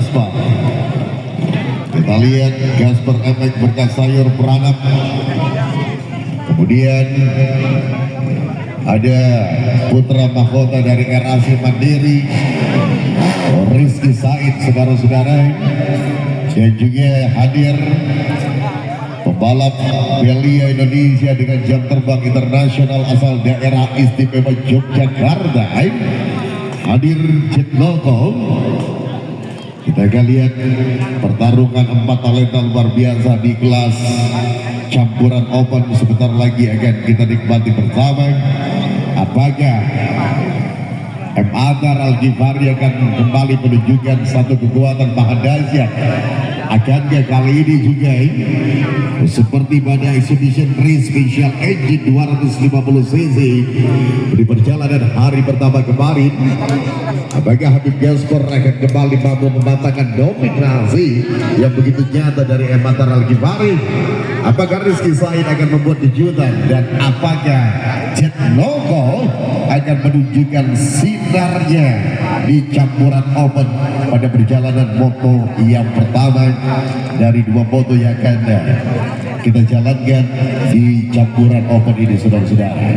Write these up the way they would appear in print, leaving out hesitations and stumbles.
Gaspar. Kita lihat Gaspar efek berkas sayur Pranab. Kemudian ada putra mahkota dari RAC Mandiri, Rizky Said, saudara-saudara. Dan juga hadir pembalap Belia Indonesia dengan jam terbang internasional asal daerah istimewa Yogyakarta, hadir Cetnoko. Kita akan lihat pertarungan 4 talenta luar biasa di kelas campuran open sebentar lagi akan kita nikmati bersama. Apakah M. Atar Al-Ghifari akan kembali menunjukkan satu kekuatan maha dahsyat? Akankah kali ini juga seperti pada exhibition race special engine 250cc di perjalanan hari pertama kemarin, apakah Habib Gaspar akan kembali mampu mematahkan dominasi yang begitu nyata dari M. Atar Al-Ghifari? Apakah Rizky Said akan membuat kejutan, dan apakah Cetnoko akan menunjukkan sinarnya di campuran open pada perjalanan moto yang pertama dari 2 moto yang akan kita jalankan di campuran open ini, saudara-saudara.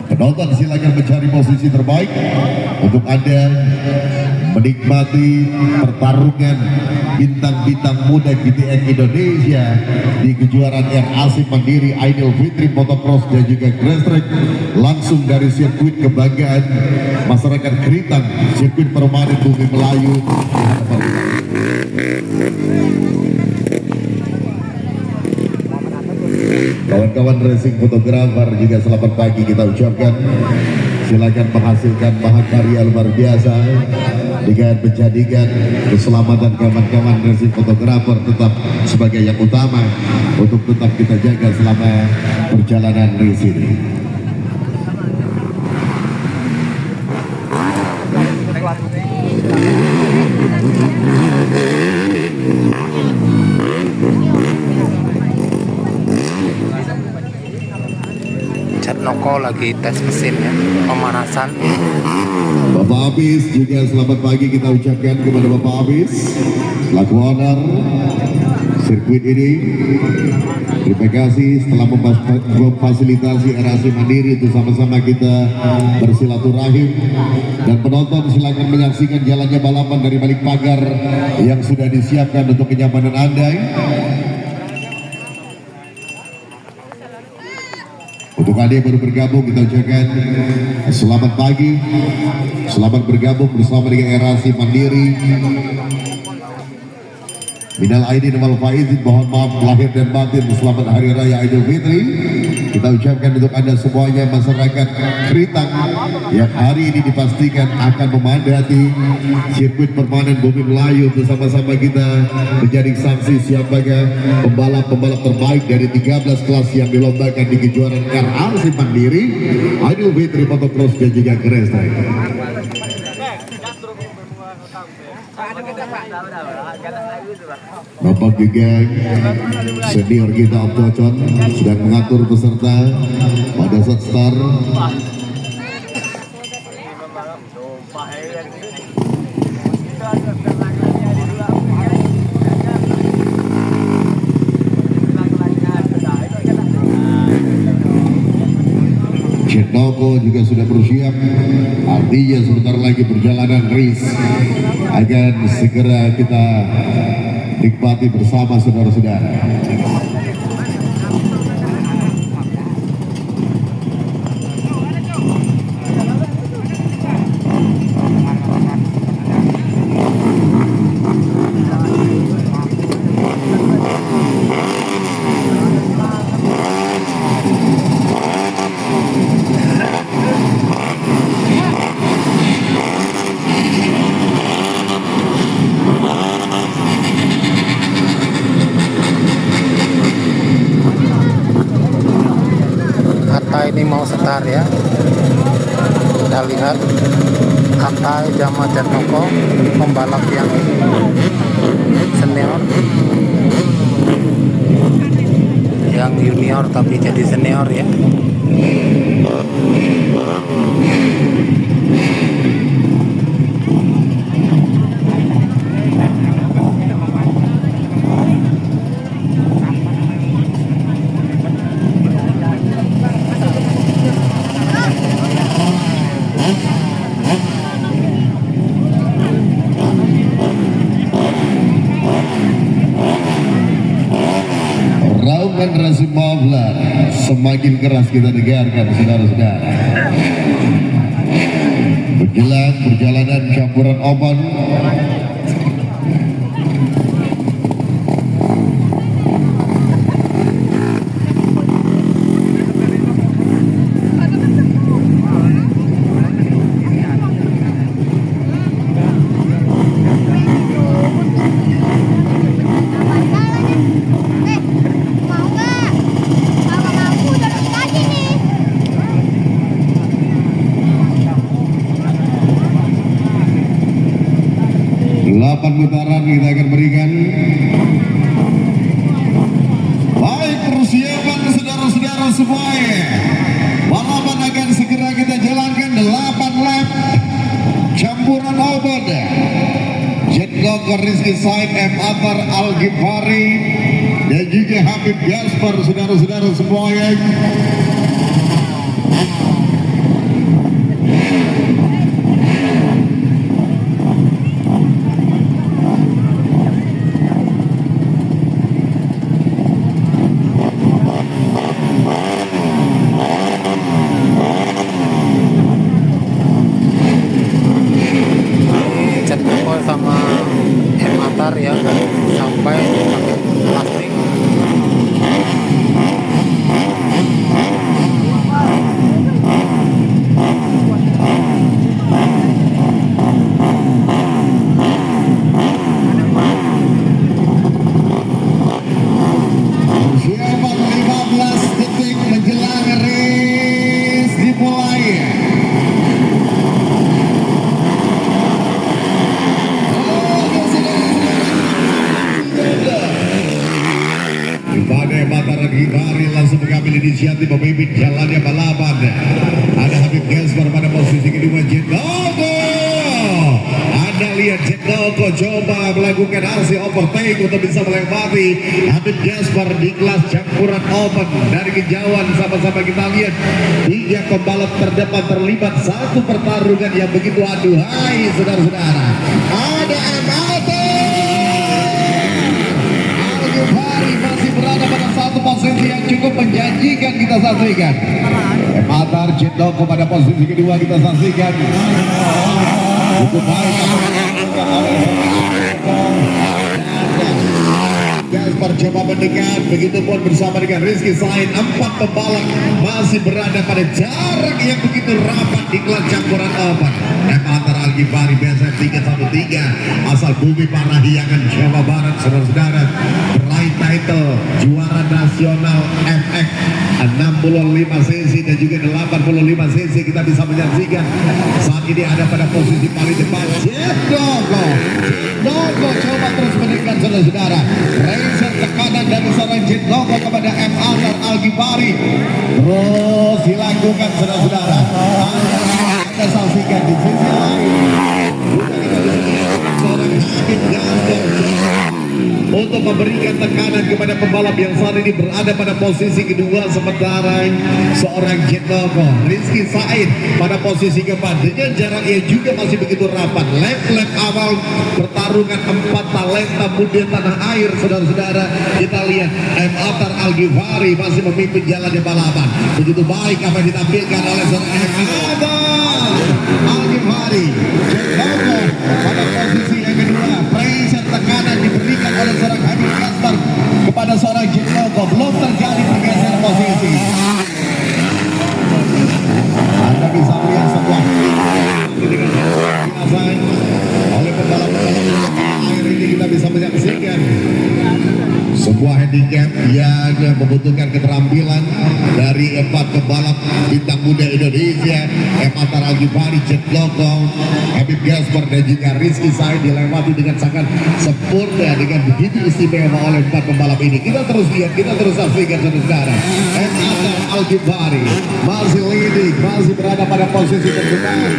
Penonton silakan mencari posisi terbaik untuk Anda menikmati pertarungan bintang-bintang muda GTX Indonesia di kejuaraan RAC Mandiri Idul Fitri Motocross dan juga Grass Track langsung dari sirkuit kebanggaan masyarakat Keritang, sirkuit permanen Bumi Melayu. Kawan-kawan racing fotografer juga selamat pagi kita ucapkan. Silakan menghasilkan mahakarya luar biasa dengan menjadikan keselamatan kawan-kawan racing fotografer tetap sebagai yang utama untuk tetap kita jaga selama perjalanan race ini. Cetnoko lagi tes mesinnya, pemanasan. Bapak Abis juga selamat pagi kita ucapkan kepada Bapak Abis selaku owner sirkuit ini. Terima kasih setelah memfasilitasi RAC Mandiri itu sama-sama kita bersilaturahim, dan penonton silakan menyaksikan jalannya balapan dari balik pagar yang sudah disiapkan untuk kenyamanan Anda. Untuk Anda yang baru bergabung kita ucapkan selamat pagi, selamat bergabung bersama dengan RAC Mandiri. Minal aidin wal faizin, mohon maaf lahir dan batin, selamat Hari Raya Idul Fitri. Kita ucapkan untuk Anda semuanya masyarakat Keritang yang hari ini dipastikan akan memadati sirkuit permanen Bumi Melayu. Bersama-sama kita menjadi saksi siapakah pembalap-pembalap terbaik dari 13 kelas yang dilombakan di kejuaraan RAC Mandiri Idul Fitri Motocross dan juga Grass Track. Bapak juga senior kita Om Tocon sedang mengatur peserta pada saat start. Cetnoko juga sudah bersiap, artinya sebentar lagi perjalanan race akan segera kita nikmati bersama saudara-saudara. Ini mau setar ya, kita lihat Atai Jama Cetnoko, pembalap yang senior, yang junior tapi jadi senior ya. Raungan Rasim Mawlar semakin keras kita dengarkan, saudara-saudara. Menjelang perjalanan campuran open, putaran kita akan berikan. Baik, persiapan saudara-saudara semuanya. Balapan akan segera kita jalankan 8 lap campuran open. Jet Loco Rizky Said, M. Atar Al-Ghifari dan juga Habib Gaspar, saudara-saudara semuanya. Ya sampai plastik. Siapa 15 detik menjelang race dimulai. Mataran Ghifari langsung mengambil inisiatif memimpin jalannya balapan. Ada Habib Gaspar pada posisi kedua. Jet Loco, Anda lihat Jet Loco coba melakukan aksi overtake untuk bisa melewati Habib Gaspar di kelas campuran open. Dari kejauhan sama-sama kita lihat 3 pembalap terdepan terlibat satu pertarungan yang begitu aduhai, saudara-saudara. Ada Al-Ghifari masih berada pada satu posisi yang cukup menjanjikan, kita saksikan. Matar Jet Loco pada posisi kedua kita saksikan. Cukup baik. Gaspar coba mendekat, begitupun bersama dengan Rizky Said. 4 pembalap masih berada pada jarak yang begitu rapat di kelas campuran open. Matar Al-Ghifari BSF 313 asal Bumi Parahyangan, Jawa Barat, saudara-saudara, meraih title juara nasional FX 65 cc dan juga 85 cc. Kita bisa menyaksikan saat ini ada pada posisi paling depan Jet Loco. Loco coba terus mendekat, saudara-saudara. Racer tekanan dari seorang Jet Loco kepada M. Atar Al-Ghifari terus dilakukan, saudara-saudara. Anda saksikan di sisi lain seorang Habib Gaspar untuk memberikan tekanan kepada pembalap yang saat ini berada pada posisi kedua, sementara seorang Jet Loco Rizky Said pada posisi keempat dengan jarak yang juga masih begitu rapat. Lap awal pertarungan 4 talenta muda tanah air, saudara-saudara, kita lihat M. Atar Al-Ghifari masih memimpin jalannya balapan. Begitu baik apa yang ditampilkan oleh seorang M. Atar Al-Ghifari. Jet Loco pada posisi yang kedua. Pressure tekanan diberikan oleh seorang Habib Gaspar kepada seorang Jet Loco. Belum terjadi pergeseran posisi. Anda bisa melihat sebuah oleh pembalap-pembalap air ini, kita bisa menyaksikan sebuah handicap yang membutuhkan keterampilan dari 4 pembalap bintang muda Indonesia. M. Atar Al-Ghifari, Jet Loco, Habib Gaspar dan juga Rizky Said dilewati dengan sangat sempurna, dengan begitu istimewa oleh 4 pembalap ini. Kita terus lihat, kita terus saksikan, saudara. M. Atar Al-Ghifari masih leading, masih berada pada posisi terdepan.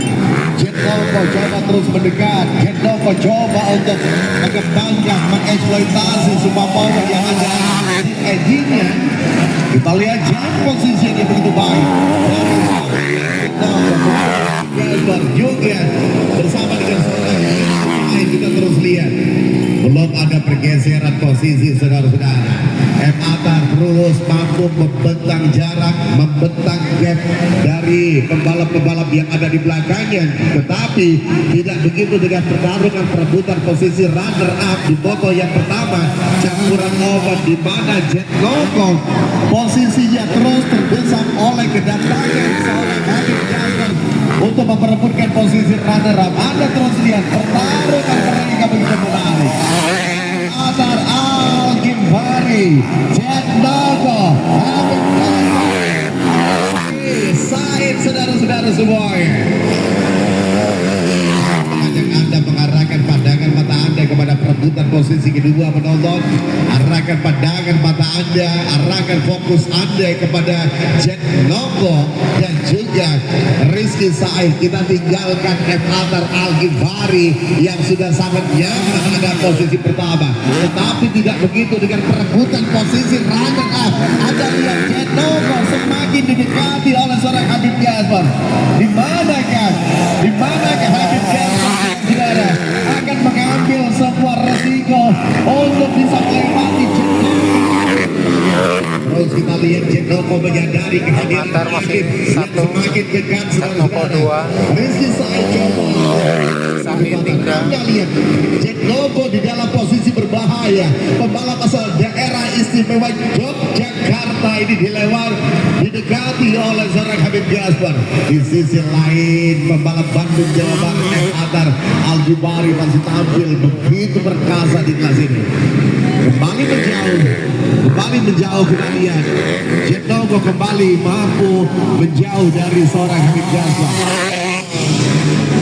Jet Loco coba terus mendekat. Jet Loco coba untuk mengembangkan, mengeksploitasi semua power yang ada di engine-nya. Kita lihat jam posisinya begitu baik. membentang gap dari pembalap-pembalap yang ada di belakangnya, tetapi tidak begitu dengan pertarungan perebutan posisi runner up di foto yang pertama. Campuran obat di mana Jet Loco posisinya terus terdesak oleh kedatangan seorang Habib Jasper untuk memperebutkan posisi runner up. Anda terus lihat pertarungan mereka begitu menarik. Atar Al-Ghifari, Jet Loco, Habib Said, saudara-saudara semuanya. Anda mengarahkan pandangan mata Anda kepada perebutan posisi kedua penonton, arahkan pandangan mata Anda, arahkan fokus Anda kepada Jet Loco dan juga Rizky Said. Kita tinggalkan Atar Al-Ghifari yang sudah sangat nyaman pada posisi pertama, tetapi tidak begitu dengan perebutan posisi runner up. Anda lihat Jet Loco semakin didekati oleh seorang Habib Jasper. Di manakah Habib Jasper akan mengambil sebuah resiko untuk bisa melewati Jet Loco. Terus kita lihat Jet Loco menyadari kehadiran masih yang semakin dekat. Jet Loco 2, Rizky Said coba Said 3. Anda lihat Jet Loco di dalam posisi berbahaya. Pembalap asal daerah istimewa Yogyakarta ini didekati oleh seorang Habib Jasper. Di sisi lain pembalap Bandung Jawa Barat Atar Al-Ghifari masih tampil begitu perkasa di kelas ini. Kembali menjauh kita lihat Jet Loco kembali mampu menjauh dari seorang Habib Jasper.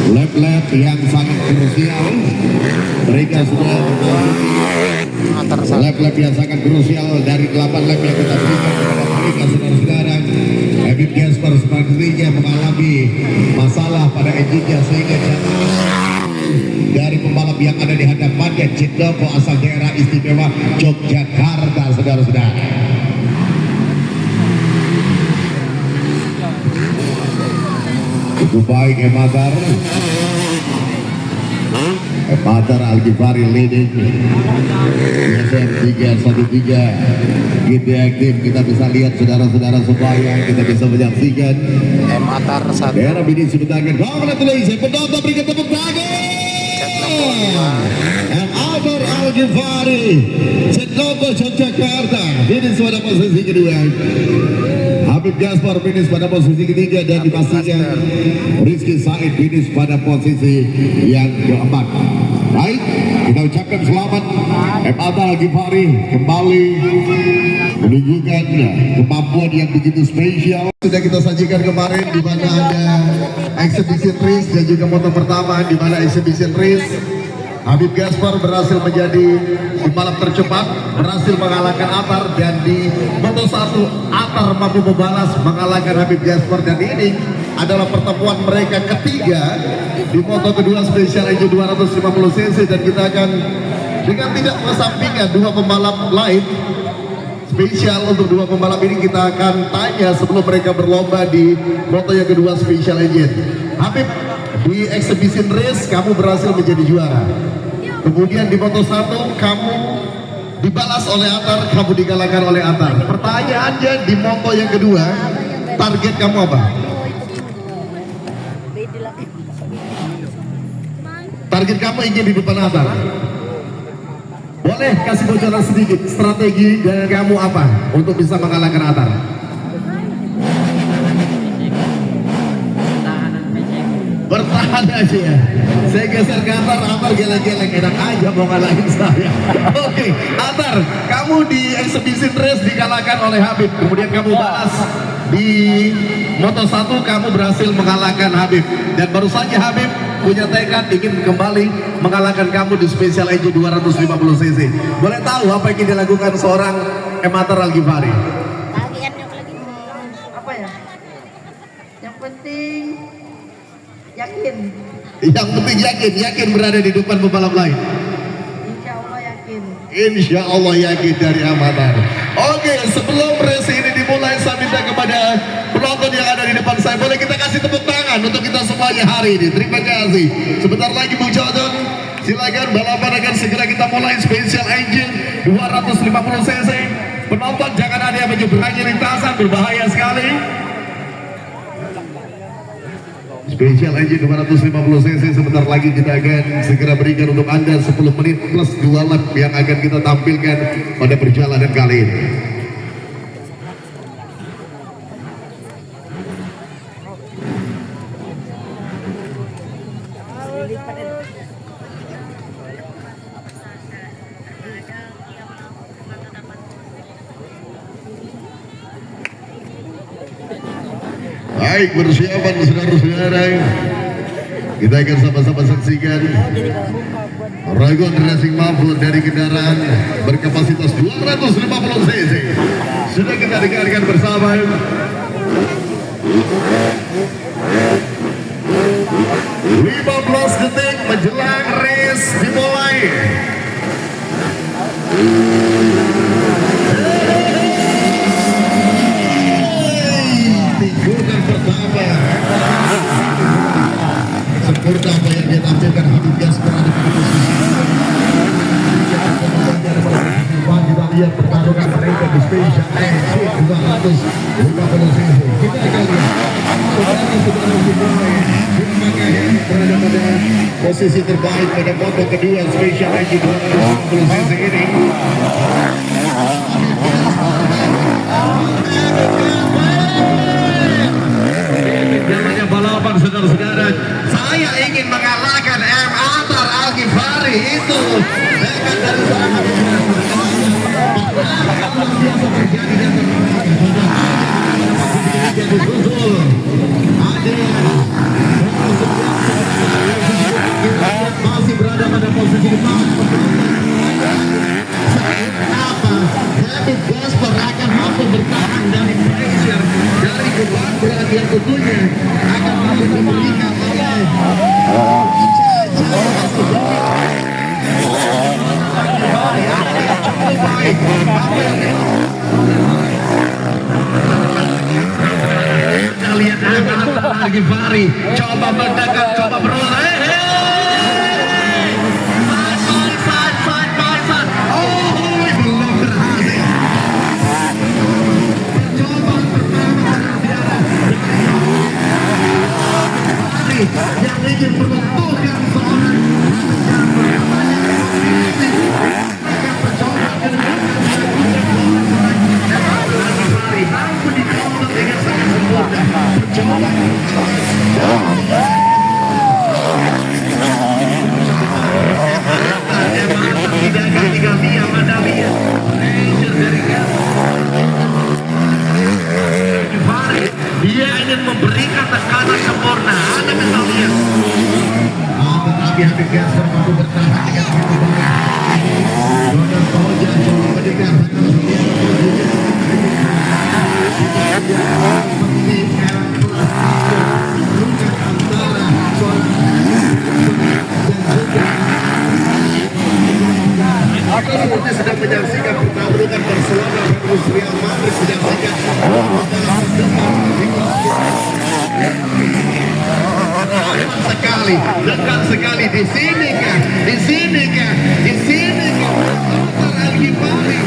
Lap-lap yang sangat krusial, mereka sudah lap-lap yang sangat krusial dari 8 lap yang kita berikan kepada mereka, saudara-saudara. Habib Jasper sepertinya mengalami masalah pada engine-nya sehingga dari pembalap yang ada di hadapannya Jet Loco asal daerah istimewa Yogyakarta, saudara-saudara. Cukup baik Atar Al-Ghifari leading SM 313 GTX Team. Kita bisa lihat saudara-saudara supaya kita bisa menyaksikan Atar 1, daerah ini sebentar. Congratulations penonton, berikan tepuk tangan. Atar Al-Ghifari, Jet Loco Yogyakarta finish pada posisi kedua. Habib Jasper finish pada posisi ketiga dan dipastikan Rizky Said finish pada posisi yang keempat. Baik, kita ucapkan selamat Atar Al-Ghifari kembali menunjukkan kemampuan yang begitu spesial. Sudah kita sajikan kemarin di mana ada exhibition race dan juga moto pertama di mana exhibition race Habib Jasper berhasil menjadi pembalap tercepat, berhasil mengalahkan Atar, dan di moto 1 Atar mampu membalas mengalahkan Habib Jasper, dan ini adalah pertemuan mereka ketiga di moto kedua spesial EJ 250cc, dan kita akan dengan tidak mengesampingkan dua pembalap lain spesial. Untuk dua pembalap ini kita akan tanya sebelum mereka berlomba di moto yang kedua spesial EJ. Habib, di exhibition race kamu berhasil menjadi juara. Kemudian di moto 1 kamu dibalas oleh Atar, kamu dikalahkan oleh Atar. Pertanyaannya di moto yang kedua, target kamu apa? Target kamu ingin di depan Atar. Boleh kasih bocoran sedikit, strategi dari kamu apa untuk bisa mengalahkan Atar? Bertahan aja ya. Saya geser ke Atar geleng-geleng, enak aja mau ngalahin saya. Oke, Atar, kamu di exhibition race dikalahkan oleh Habib, kemudian kamu balas di moto 1 kamu berhasil mengalahkan Habib, dan baru saja Habib punya tekad ingin kembali mengalahkan kamu di spesial EJ 250cc. Boleh tahu apa yang dilakukan seorang Atar Al-Ghifari? Apa ya? Yang penting yakin. Yang penting yakin berada di depan pembalap lain. Insya Allah yakin. Insya Allah yakin dari Atar. Oke, sebelum race ini dimulai, saya minta kepada penonton yang ada di depan saya, boleh kita kasih tepuk tangan untuk kita semuanya hari ini. Terima kasih. Sebentar lagi Bung Jodoh, silakan balapan akan segera kita mulai spesial engine 250cc. Penonton jangan ada yang menyeberangi lintasan, berbahaya sekali. Special engine 250 cc sebentar lagi kita akan segera berikan untuk Anda 10 menit plus 2 lap yang akan kita tampilkan pada perjalanan kali ini. Baik, persiapan saudara-saudara, kita akan sama-sama saksikan Ragon Racing Mabur dari kendaraan berkapasitas 250 cc. Sudah kita dengarkan bersama. 15 detik menjelang race dimulai. Tikungan pertama sempurna apa yang dia tampilkan. Habib Gasper ada pada posisi kita lihat pertarungan mereka di Special Engine 250 cc. Kita akan lihat berada pada posisi terbaik pada moto kedua Special Engine 250 cc ini. Namanya balapan saudara-saudara. Saya ingin mengalahkan M. Atar Al-Ghifari itu dekat dari sana. Biasa terjadi dan disusul masih berada pada posisi 5. Habib Gasper akan mampu bertahan dari pressure dari beban berat yang tentunya akan mampu diberikan oleh kita lihat Al-Ghifari coba mendekat, coba berulang. Yang ingin menentukan seorang dia ingin memberikan tekanan sempurna. Anda bisa lihat. Tetapi Habib Gasper mampu bertahan dengan begitu baik. Donald Fauzan coba mendekat. Seperti sedang menyaksikan pertarungan Barcelona versus Real Madrid, menyaksikan dekat sekali di sini kan, di sini kan, di sini kan. Al-Ghifari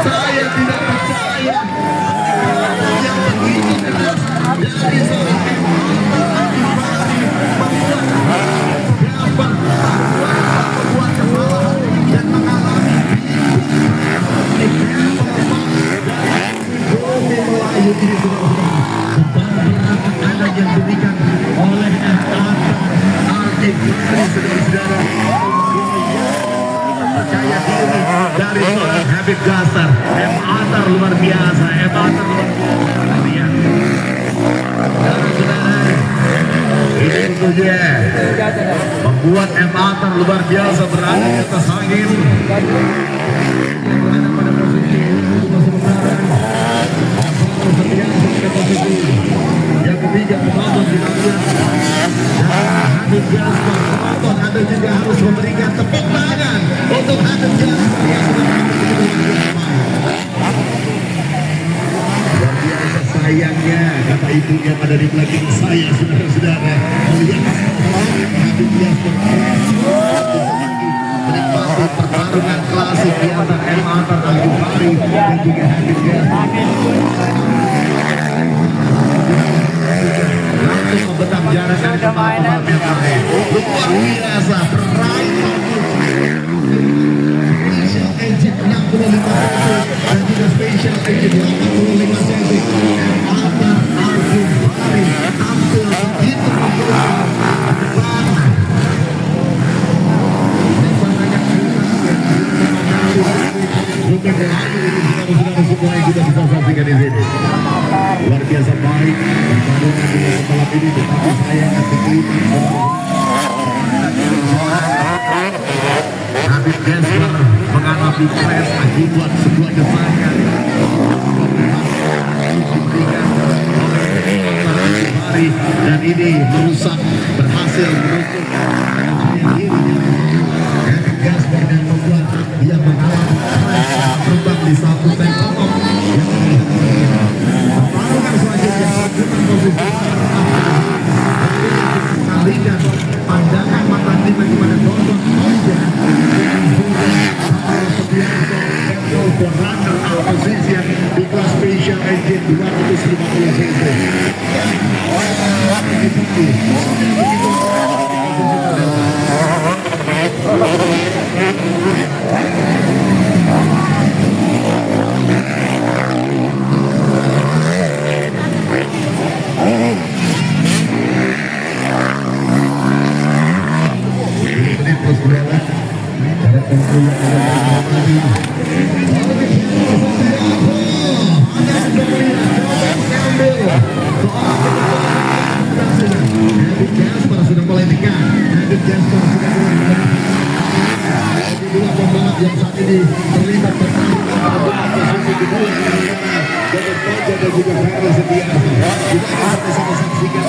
saya tidak percaya yang begitu keras dari seorang membuat kesalahan dan mengalami Melayu ini ada yang diberikan oleh saudara-saudara. Percaya diri dari seorang Habib Gasper. M. Atar luar biasa. M. Atar luar biasa. Saudara-saudara, ini tentunya membuat M. Atar luar biasa berada di atas angin. Berada pada posisi yang ketiga penonton di dalam Habib Gasper. Penonton Anda juga harus memberikan tepuk tangan untuk Habib Gasper yang sudah luar biasa. Sayangnya kata ibunya pada di belakang saya, saudara-saudara, melihat Habib Gasper menikmati pertarungan Habib Gasper menghadapi Pres akibat sebuah desakan dan ini merusak, berhasil merusak Habib Gasper dan membuat dia mengalami terbang di satu tempat pertarungan selanjutnya mengalihkan pandangan mata kita kepada Dondon Oja for runner out position di kelas special engine 250 cc. Sudah mulai dekat. Habib Gasper sudah mulai dua pembalap yang saat ini terlibat pertarungan posisi kedua Gatot Kojo dan juga Ferry Setiarto. Kita akan bersama saksikan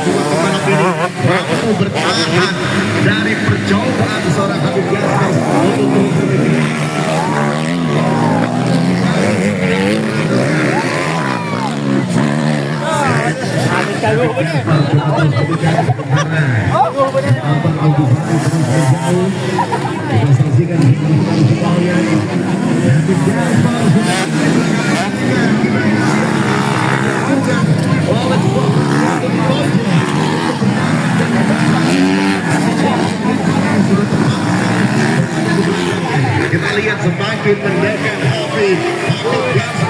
dua pembalap ini mampu bertahan dari percobaan seorang Habib Gasper untuk terus kita lihat semakin mendekat Habib Gasper semakin mendekat luar biasa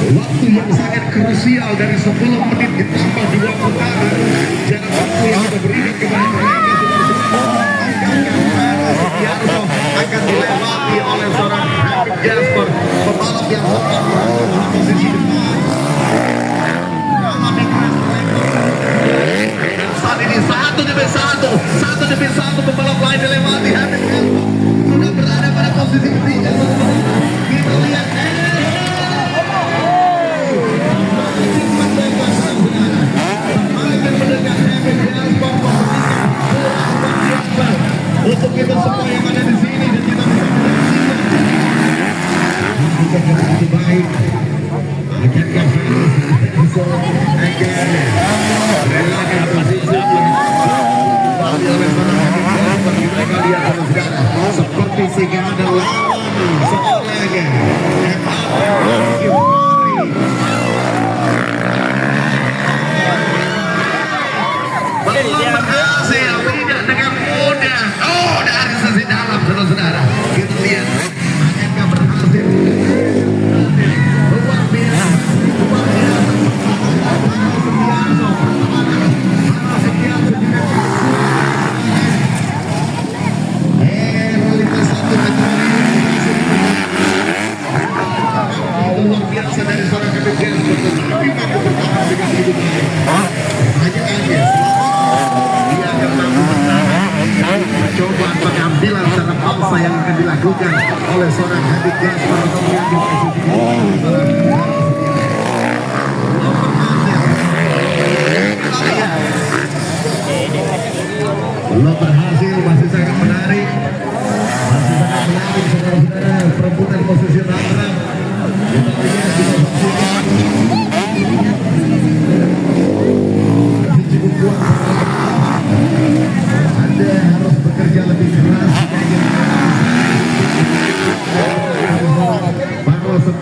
waktu yang sangat krusial dari 10 menit ditambah 2 putaran jarak waktu yang kita berikan kepada mereka Setiarto akan dilewati oleh seorang Habib Gasper, pembalap yang sempat di posisi depan. Dan saat ini 1-1 pembalap lain dilewati. Habib Gasper sudah berada pada posisi ketiga. Kita lihat untuk kita semua yang ada di sini dan kita bisa menyaksikan begitu baik. Akankah bisa relakan posisi mereka lihat saudara seperti singa ada lawan seorang berhasil tidak dengan mudah. Oh, dari sisi dalam saudara-saudara kita lihat akankah berhasil luar biasa Setiarto juga realitas satu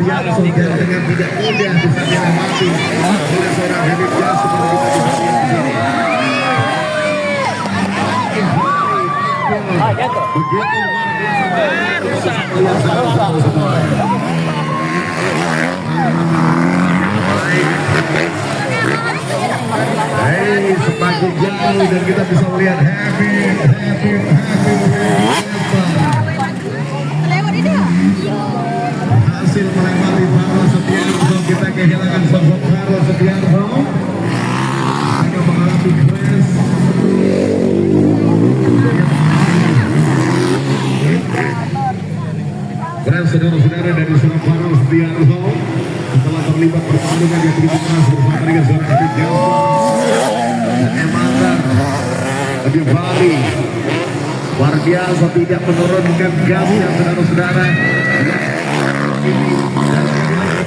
Subianto yang dengan tidak mudah bisa dilewati oleh seorang Habib Jas seperti kita bisa lihat di sini. Begitu luar biasa melihat saudara semua. Hei, semakin jauh dan kita bisa melihat Habib hasil melewati Faro Setiarto. Kita kehilangan sosok Faro Setiarto akan mengalami crash. Crash saudara-saudara dari seorang Faro Setiarto setelah terlibat pertandingan yang begitu keras bersama dengan seorang Habib Jas dan Emater di Bali. Luar biasa, tidak menurunkan gasnya saudara-saudara.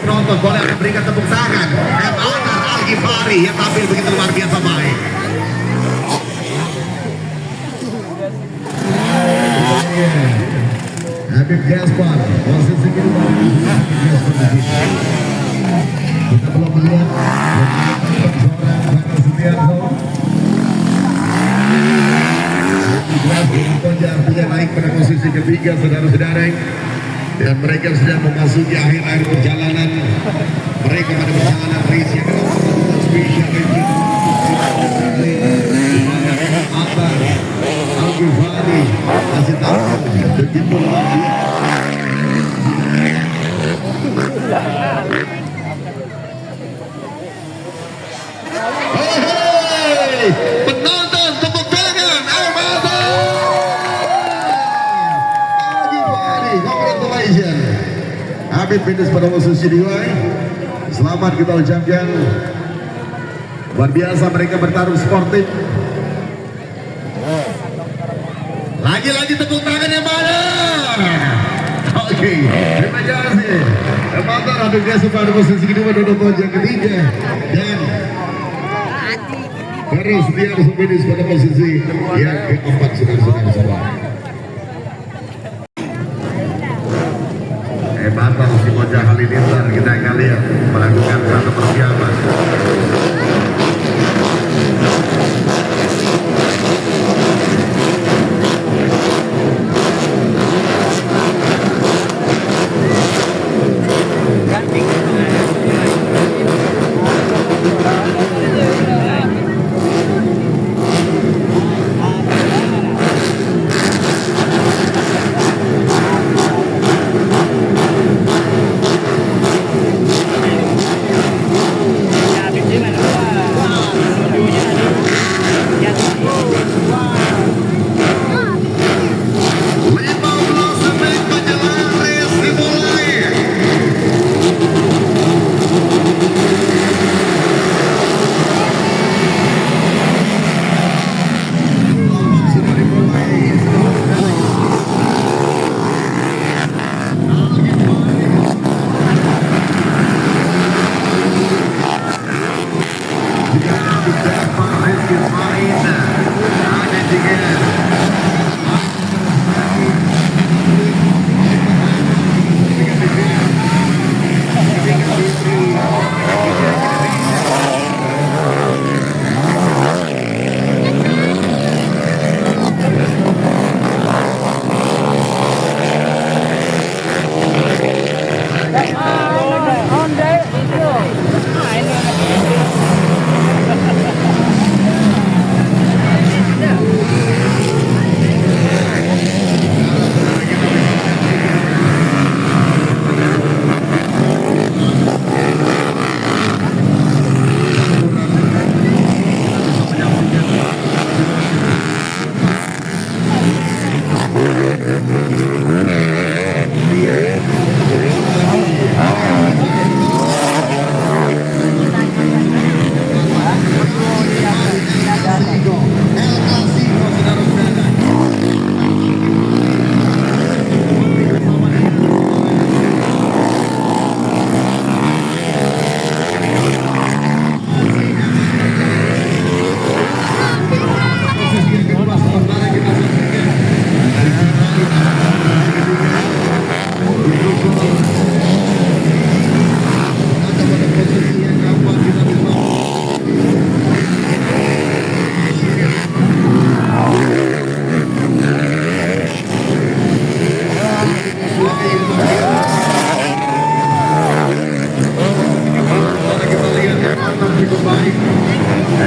Penonton boleh memberikan tepuk tangan Emater Al-Ghifari yang tampil begitu luar biasa baik. Habib Gaspar posisi kedua. Kita belum melihat seorang Faro Setiarto. Artinya naik pada posisi ketiga saudara-saudara, dan mereka sedang memasuki akhir-akhir perjalanan mereka pada perjalanan race yang spesial Emater Al-Ghifari masih tampil begitu luar biasa. Penonton tepuk tangan Emater Al-Ghifari, congratulations. Habib finish pada posisi 2. Selamat kita ucapkan. Luar biasa mereka bertarung sportif. Lagi-lagi tepuk tangan Emater. Oke, terima kasih. Emater Habib Gaspar pada posisi kedua, Dodo yang ketiga, dan Faro Setiarto finish pada posisi yang keempat saudara-saudara semua. Emater si bocah halilintar kita akan lihat melakukan satu persiapan.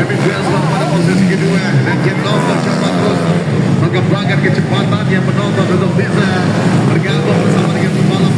Kevin Jasper pada posisi kedua dan Jendong mencoba terus mengembangkan kecepatan yang menonton untuk bisa bergabung bersama dengan pembalap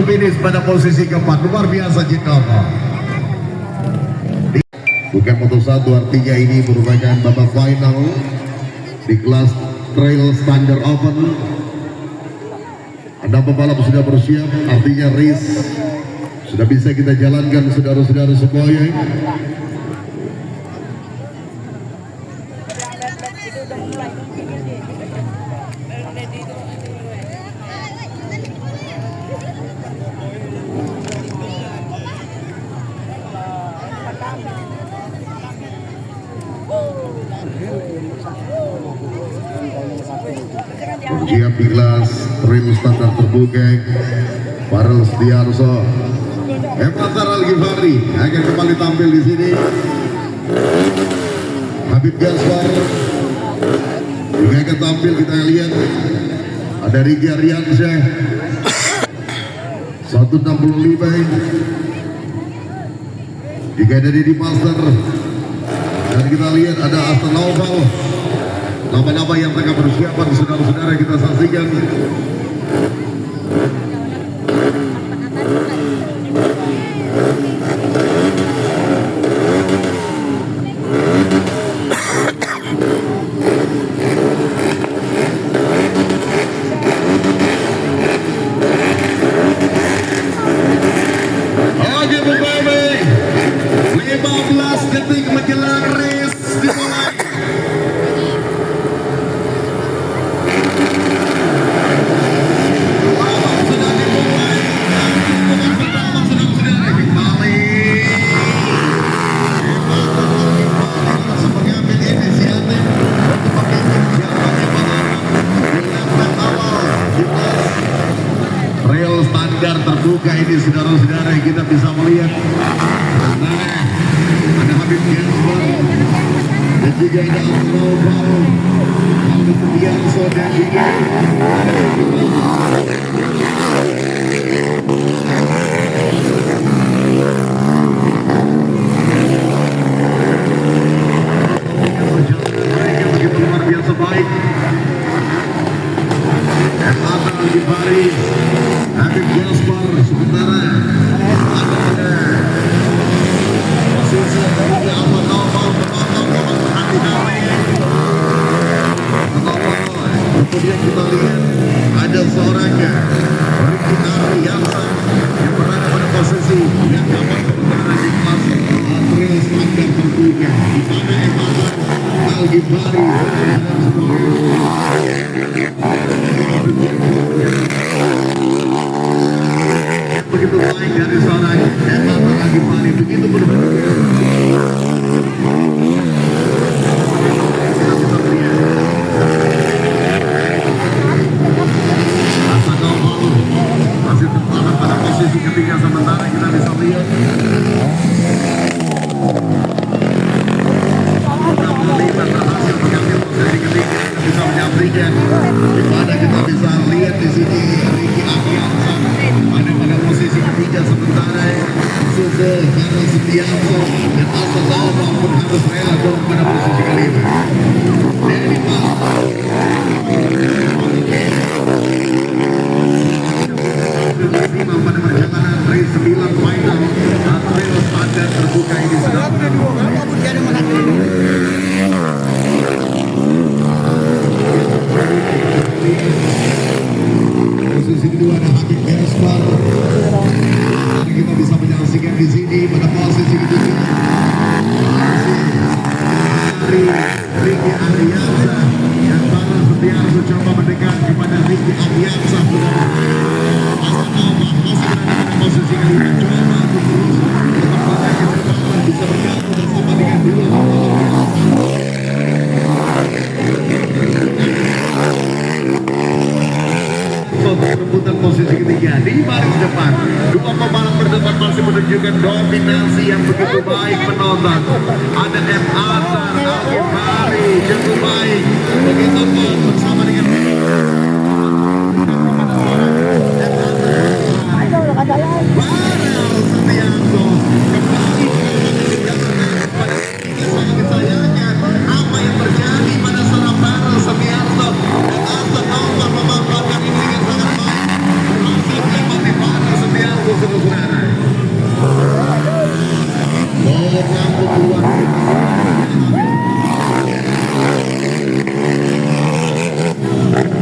finish pada posisi keempat. Luar biasa Jendong. Bukan Moto1, artinya ini merupakan babak final di kelas Trail Standard Open. Anda pembalap sudah bersiap, artinya race sudah bisa kita jalankan saudara-saudara semuanya. Siap di kelas Trail Standar terbuka, Farel Setiarso, Emratar Al-Ghifari akan kembali tampil di sini. Habib Jasper juga akan tampil, kita lihat ada Rigi Ariansyah 165 juga ada di Master, dan kita lihat ada Aston Naufal. Nama-nama yang tengah persiapan, saudara-saudara kita saksikan. Oke, Bupami, 15 detik menjelang race dimulai. Trail standar terbuka ini saudara-saudara, kita bisa melihat ada Habib Jasper dan juga ada Abdul Aldo Subianso dan juga mereka begitu luar biasa baik. Hasan Al-Ghifari, Habib Jasper, sementara ada posisi juga Ahmad Naufal penonton hati-hati. Kemudian kita lihat ada seorang Ricky Ariansa yang berada pada posisi yang dapat sementara di kelas trail standar terbuka. Di sana Hasan Al-Ghifari begitu baik dari seorang Hasan Al-Ghifari, begitu berbeda. Kita bisa melihat Hasan Naufal masih tertahan pada posisi ketiga, sementara kita bisa lihat berhasil mengambil posisi ketiga. Kita bisa menyampaikan di mana kita bisa lihat di sini Ricky Ariansa ada pada posisi ketiga, sementara Suzo Karel Setianto dan Hasan Naufal pun harus rela turun pada posisi kelima. Dari pada perjalanan race 9 final trail standar terbuka ini sedang posisi kedua ada Habib Jasper. Kita bisa menyaksikan di sini pada posisi ketiga Ricky Ariansa dan Karel Setianto coba mendekat kepada Ricky Ariansa. Hasan Naufal masih berada pada posisi kelima, coba untuk terus bertempatan ke depan, bisa bergabung bersama dengan dua perebutan posisi ketiga di baris depan. Dua pembalap berdebat masih menunjukkan dominasi yang begitu baik penonton. Ada M. Hasan Al-Ghifari cukup baik, begitu pun bersama dengan Karel Setianto kembali sangat disayangkan apa yang terjadi pada seorang Karel Setianto dan Hasan Naufal memanfaatkan ini dengan sangat baik, berhasil melewati Karel Setianto saudara. Orang kedua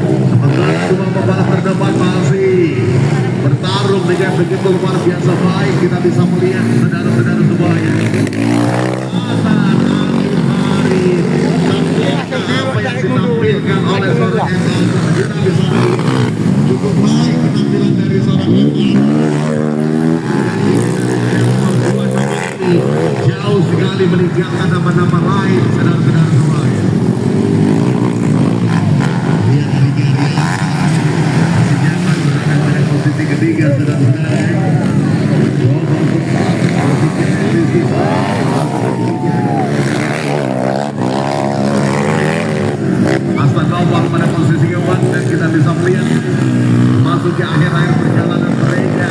sementara dua pembalap terdepan masih bertarung dengan begitu luar biasa baik. Kita bisa melihat saudara-saudara semuanya. Hasan Al-Ghifari, apa yang ditampilkan oleh seorang Hasan, kita bisa melihat cukup baik penampilan dari seorang Hasan. Jauh sekali meninggalkan nama-nama lain, saudara-saudara semuanya. Lihat Ricky Ariansa berada pada posisi ketiga, saudara-saudara. Hasan Naufal pada posisi keempat dan kita bisa melihat masuk ke akhir-akhir perjalanan mereka.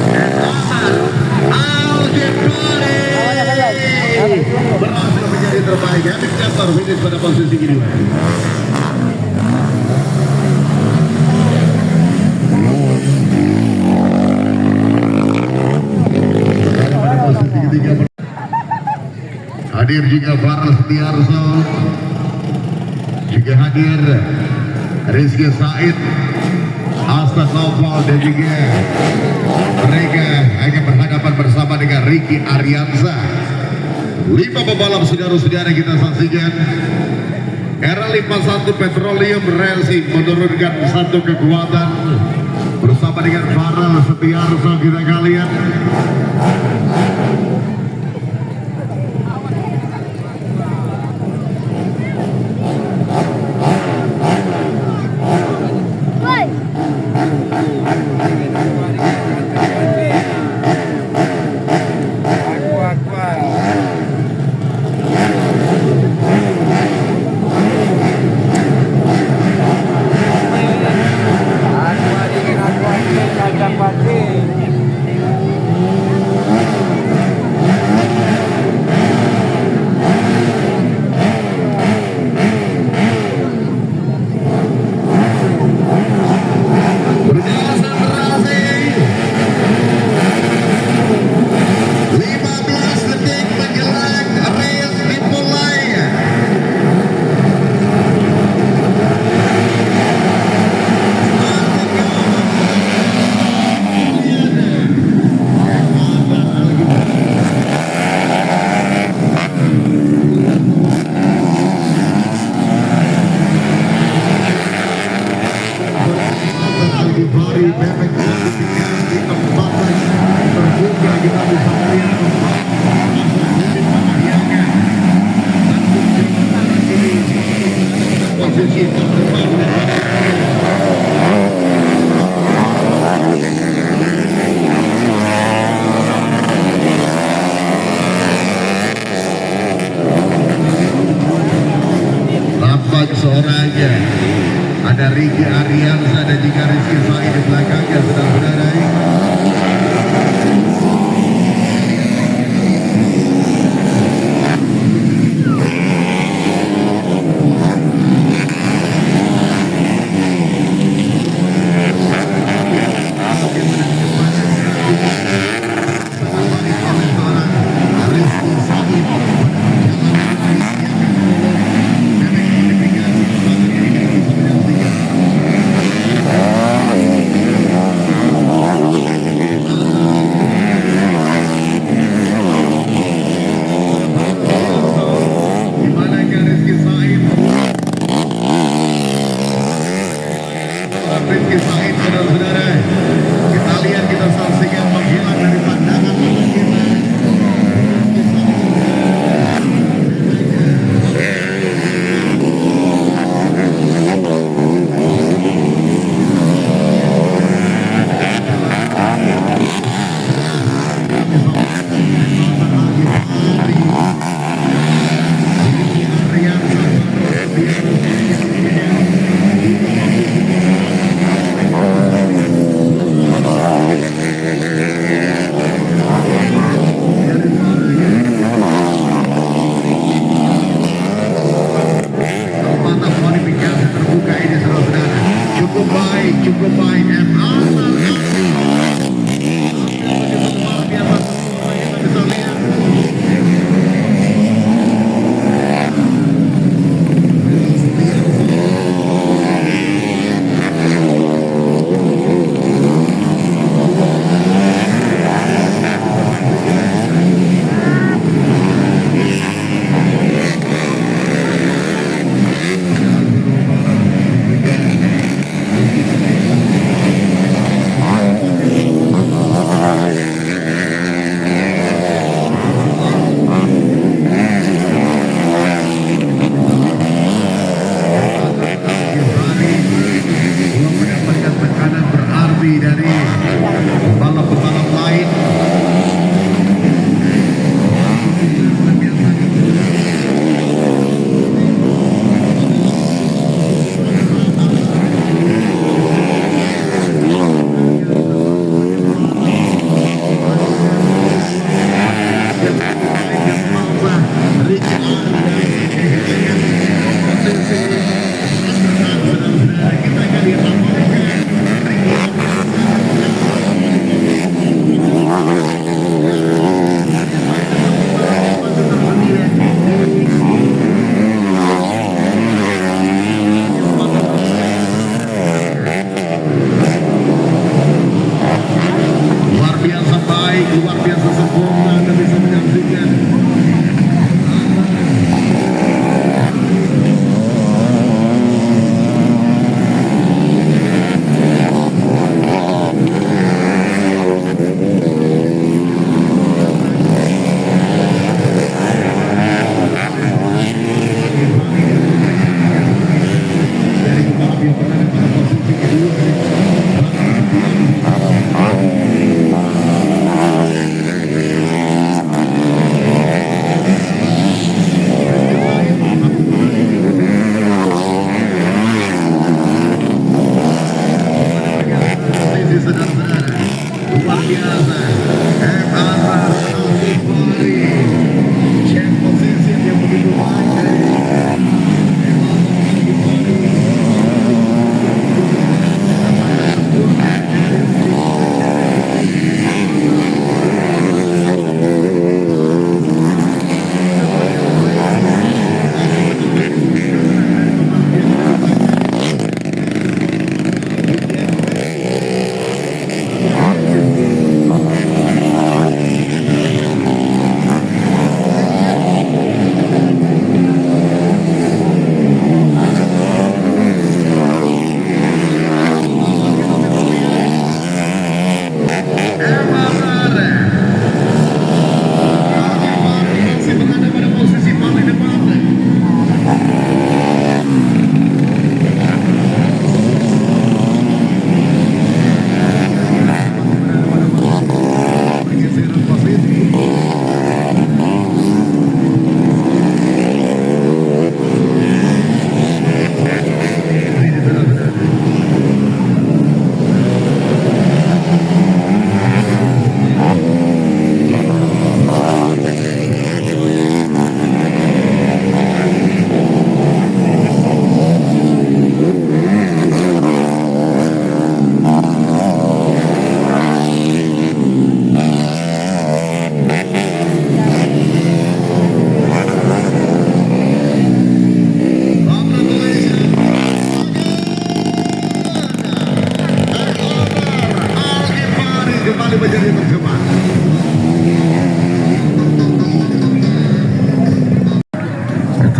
Dan Hasan Al-Ghifari berhasil menjadi terbaik. Habib Jasper finish pada posisi kedua. Hadir juga Karel Setianto, juga hadir Rizky Said, Hasan Naufal dan juga mereka akan berhadapan bersama dengan Ricky Ariansa. 5 pembalap saudara-saudara kita saksikan. Era 51 Petroleum Racing menurunkan satu kekuatan bersama dengan Karel Setianto kita kalian. kita bisa melihat posisi nampak seorangnya ada Ricky Ariansa dan juga Rizky Said di belakangnya, saudara-saudara.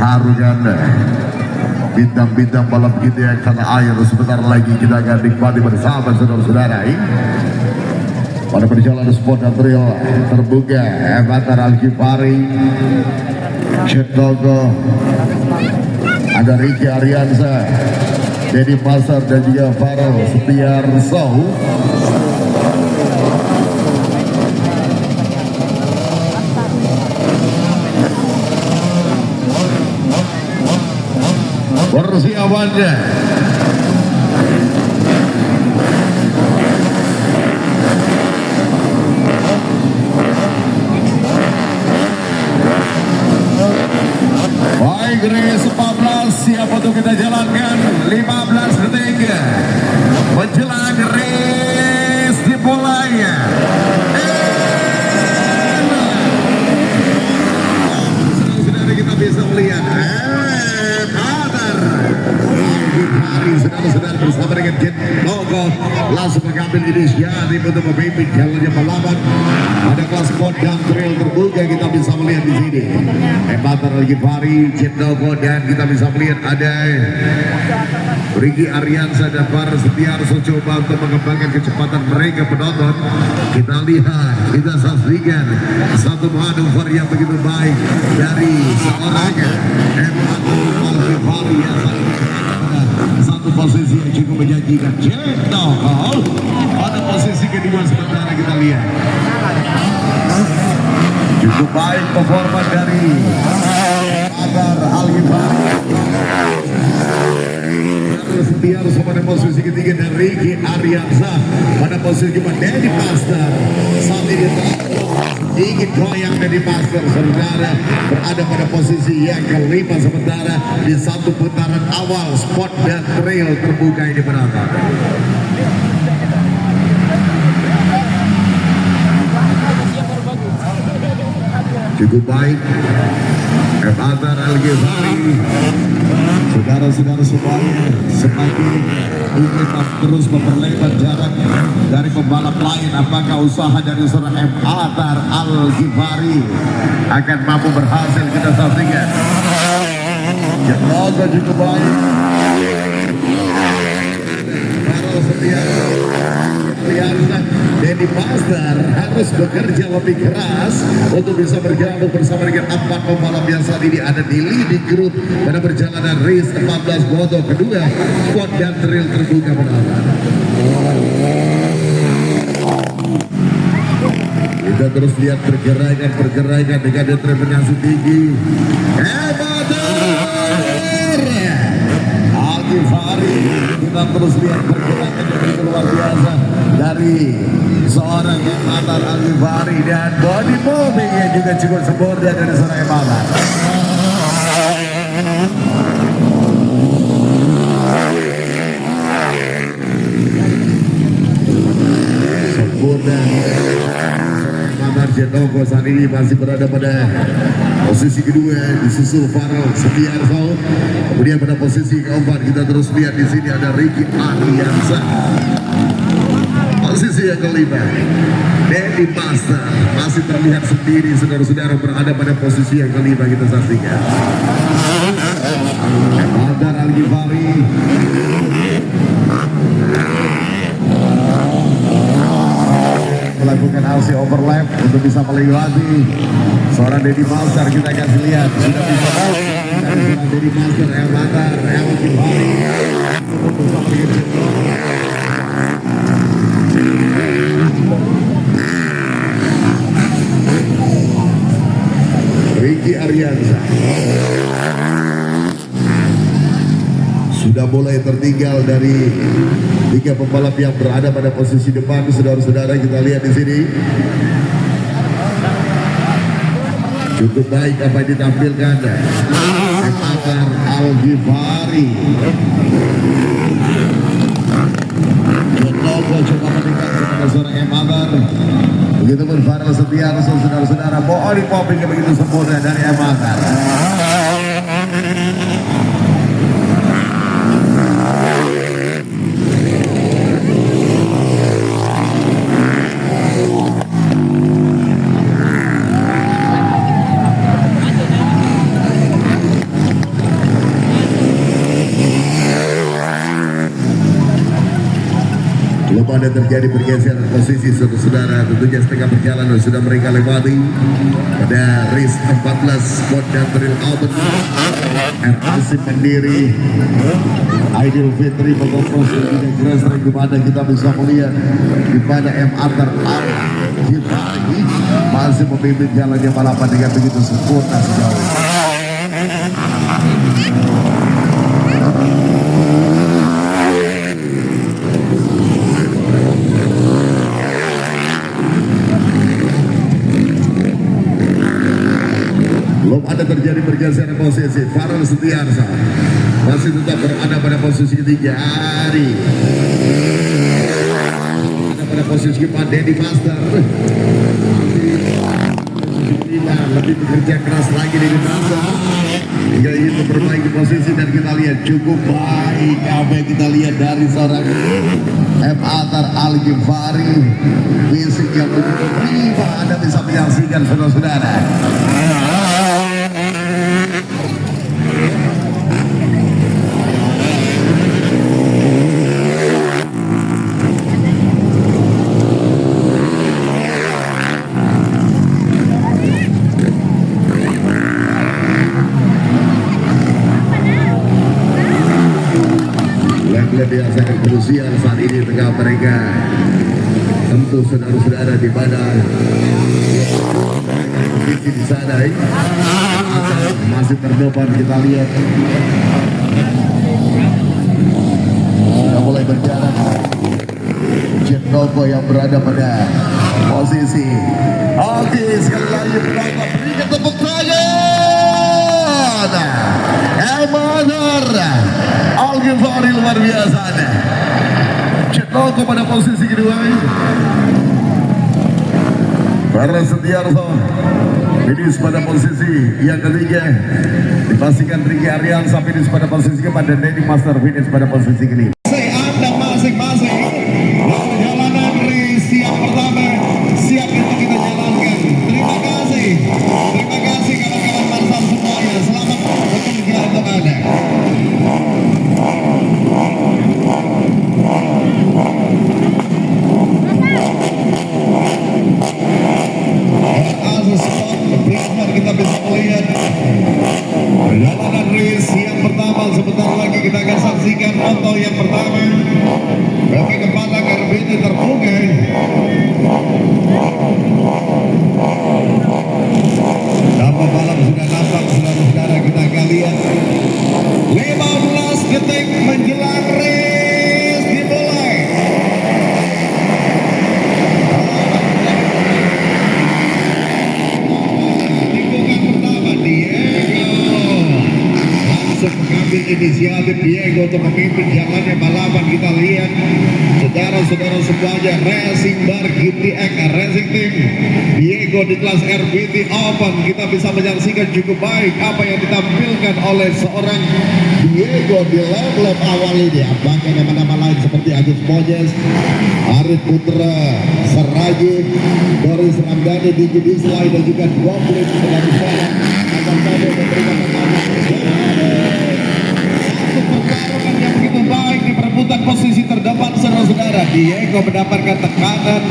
mengharukan bintang-bintang balap kita yang tanah air. Sebentar lagi kita akan nikmati bersama saudara-saudara. Pada perjalanan sport dan trail terbuka antara Al-Ghifari, Chetnogo, ada Ricky Ariansa, Dedi Pasar dan juga Farel Setiarso. Persiapannya baik, race 14 siap untuk kita jalankan. 15 detik menjelang race dimulai. Saudara kita bisa melihat saudara bersama dengan Jet Logo langsung mengambil inisiatif untuk memimpin jalannya balapan pada kelas sport dan trail terbuka. Kita bisa melihat di sini Ebatar Al-Ghifari, Jet Logo, dan kita bisa melihat ada Ricky Ariansa dan Farel Setiarso coba untuk mengembangkan kecepatan mereka. Penonton, kita lihat, kita saksikan satu manuver yang begitu baik dari seorang Ebatar Al-Ghifari yang satu posisi yang cukup menjanjikan. Chetnogo pada posisi kedua. Sementara kita lihat cukup baik performa dari Ebatar Al-Ghifari. Setiarso pada posisi ketiga dan Ricky Ariansa pada posisi keempat. Dedi Pasar saat ini ingin goyang. Dedi Pasar saudara berada pada posisi yang kelima sementara di satu putaran awal sport dan trail terbuka ini penonton. Cukup baik Ebatar Al-Ghifari. Saudara-saudara semuanya semakin ingin terus memperlebar jarak dari pembalap lain. Apakah usaha dari seorang Ebatar Al-Ghifari akan mampu berhasil? Kita saksikan. Chetnogo cukup baik. Farel Setiarso, Dedi Pasar harus bekerja lebih keras untuk bisa bergabung bersama dengan 4 pembalap yang saat ini ada di leading group pada perjalanan race 14 moto kedua sport dan trail terbuka penonton. Kita terus lihat pergerakan dengan determinasi tinggi Ebatar Al-Ghifari. Kita terus lihat pergerakan yang luar biasa dari seorang Ebatar Al-Ghifari dan body moving yang juga cukup sempurna dari seorang Ebatar. Sempurna. Ebatar Chetnogo saat ini masih berada pada posisi kedua, disusul Farel Setiarso. Kemudian pada posisi keempat kita terus lihat di sini ada Ricky Ariansa. Posisi yang kelima, Dedi Pasar masih terlihat sendiri saudara-saudara berada pada posisi yang kelima. Kita saksikan Ebatar Al-Ghifari melakukan RC overlap untuk bisa melewati seorang Dedi Pasar. Kita akan lihat sudah bisa dari Dedi Pasar, Ebatar Al-Ghifari Ricky Ariansa sudah mulai tertinggal dari 3 pembalap yang berada pada posisi depan. Saudara-saudara kita lihat di sini cukup baik apa yang ditampilkan Ebatar Al-Ghifari. Chetnogo coba meningkat kepada seorang Ebatar. Begitupun Farel Setiarso saudara-saudara. Body popping yang begitu sempurna dari Ebatar. ada terjadi pergeseran posisi saudara-saudara, tentunya setengah perjalanan sudah mereka lewati pada race 14 Honda Trail Albert RAC Mandiri Aidil Fitri Pokokos dan Grassroots, di mana kita bisa melihat di mana MR Al-Jibari masih memimpin jalannya balapan dengan begitu sempurna sejauh ini. Belum ada terjadi pergeseran posisi. Farel Setiarsa masih tetap berada pada posisi ketiga. Ari ada pada posisi keempat. Dedi Master lebih bekerja keras lagi Dedi Master hingga ingin memperbaiki posisi, dan kita lihat cukup baik apa yang kita lihat dari seorang Atar Al-Ghifari, fisik yang begitu prima. Anda bisa menyaksikan saudara-saudara. Yang sangat krusial saat ini tengah mereka, tentu saudara-saudara di mana di sana masih terdepan. Kita lihat sudah mulai berjalan Jet Noko yang berada pada posisi. Oke, sekali lagi berapa berikan tepuk tangan Emanar Al-Ghifari, luar biasa. Jet Noko pada posisi kedua. Farel Setiarso finish pada posisi yang ketiga. Dipastikan Ricky Ariansa finish pada posisi keempat, dan Dedi Master finish pada posisi kelima. Anda masing-masing perjalanan race yang pertama siap untuk kita jalankan. Terima kasih kawan-kawan Marsam semuanya. Selamat bekerja untuk Anda. Kita bisa melihat perjalanan race yang pertama. Sebentar lagi kita akan saksikan moto yang pertama. BP Kepala RBT terbuka. Dan pembalap sudah nampak saudara-saudara. Kita akan lihat 15 detik menjelang race dimulai. Mengambil inisiatif Diego untuk memimpin jalannya balapan. Kita lihat saudara-saudara semuanya, Racing Bar GTX Racing Team Diego di kelas RBT Open. Kita bisa menyaksikan cukup baik apa yang ditampilkan oleh seorang Diego di lap-lap awal ini. Bahkan nama-nama lain seperti Agus Mojes, Arif Putra, Serajib, Boris Ramdhani, Diki Dislay, dan juga Goblin dari sana akan saja memberikan pertarungan yang begitu baik di perebutan posisi terdepan saudara-saudara. Diego mendapatkan tekanan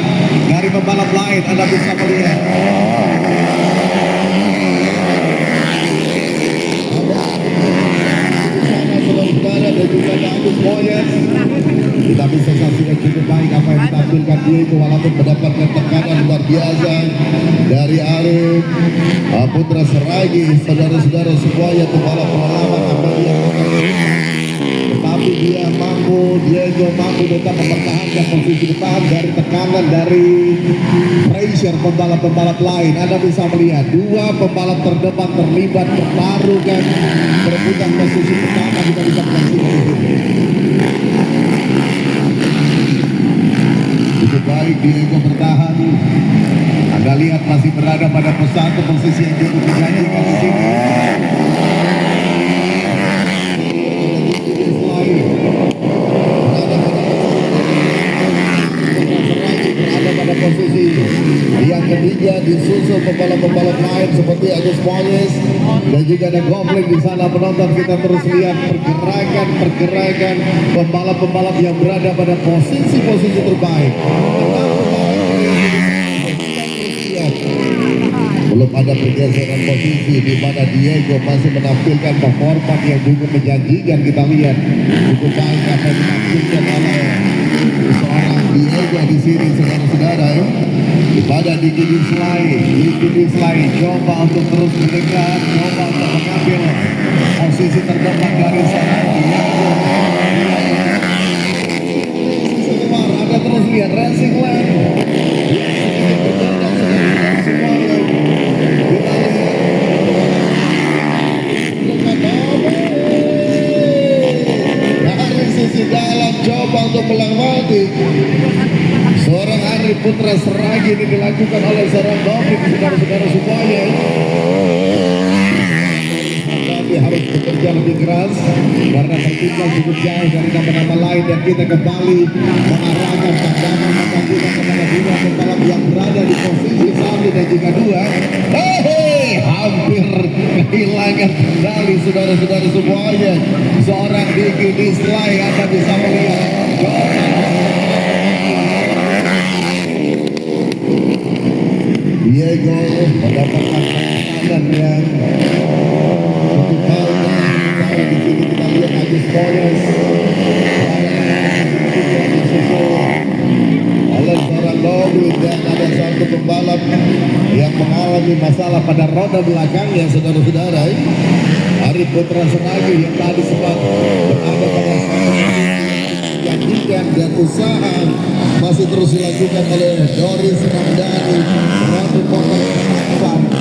dari pembalap lain. Anda bisa melihat saudara-saudara dan juga Agus Moyes. Kita bisa saksikan cukup baik apa yang ditampilkan Diego, walaupun mendapatkan tekanan luar biasa dari Arif Putra Seragi. Saudara-saudara semuanya pembalap pengalaman Amelia, tetapi Diego mampu tetap mempertahankan posisi depan dari tekanan dari pressure pembalap-pembalap lain. Anda bisa melihat dua pembalap terdepan terlibat pertarungan perebutan posisi pertama. Kita bisa menyaksikan cukup baik Diego bertahan. Anda lihat masih berada pada satu posisi yang cukup menjanjikan di sini. Berada pada posisi yang ketiga. Kemudian disusul pembalap-pembalap lain seperti Agus Moyes dan juga ada Goblin di sana. Penonton kita terus lihat pergerakan pembalap-pembalap yang berada pada posisi-posisi terbaik. Belum ada pergeseran posisi di mana Diego masih menampilkan performa yang cukup menjanjikan. Kita lihat cukup baik apa yang ditampilkan oleh seorang Diego di sini, saudara-saudara. Di pada Diki Dislay coba untuk terus mendekat, coba untuk mengambil posisi terdepan dari seorang Diego. Anda terus lihat Racing Line. Dari sisi dalam coba untuk melewati seorang Ari Putra Seragi ini dilakukan oleh seorang David, saudara-saudara semuanya. Tapi harus bekerja lebih keras karena tertinggal cukup jauh dari nama-nama lain, dan kita kembali mengarahkan pandangan mata kita kepada dua pembalap yang berada di posisi 1 dan juga 2. Hampir kehilangan kendali, saudara-saudara semuanya. Seorang Diki Dislay, Anda bisa melihat Diego mendapatkan tangan yang cukup baik. Di sini kita lihat Agus Moyes oleh seorang Goblin, dan ada satu pembalap yang mengalami masalah pada roda belakangnya, saudara-saudara. Ari Putra Seragi yang tadi sempat berada pada janjikan dan usaha masih terus dilakukan oleh Doris Ramdhani. Ratu Potok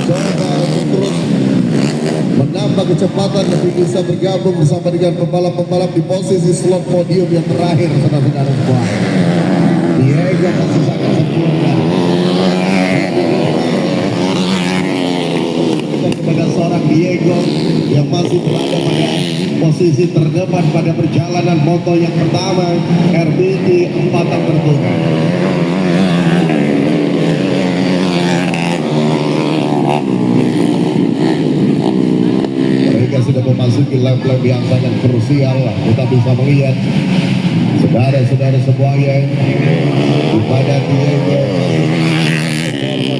coba untuk terus menambah kecepatan lebih bisa bergabung bersama dengan pembalap-pembalap di posisi slot podium yang terakhir, saudara-saudara semua. Diego masih sangat sempurna. Kepada seorang Diego yang masih berada pada posisi terdepan pada perjalanan moto yang pertama RBT 4 tahun berturut. Mereka sudah memasuki lap-lap yang sangat krusial. Kita bisa melihat saudara-saudara semuanya kepada Diego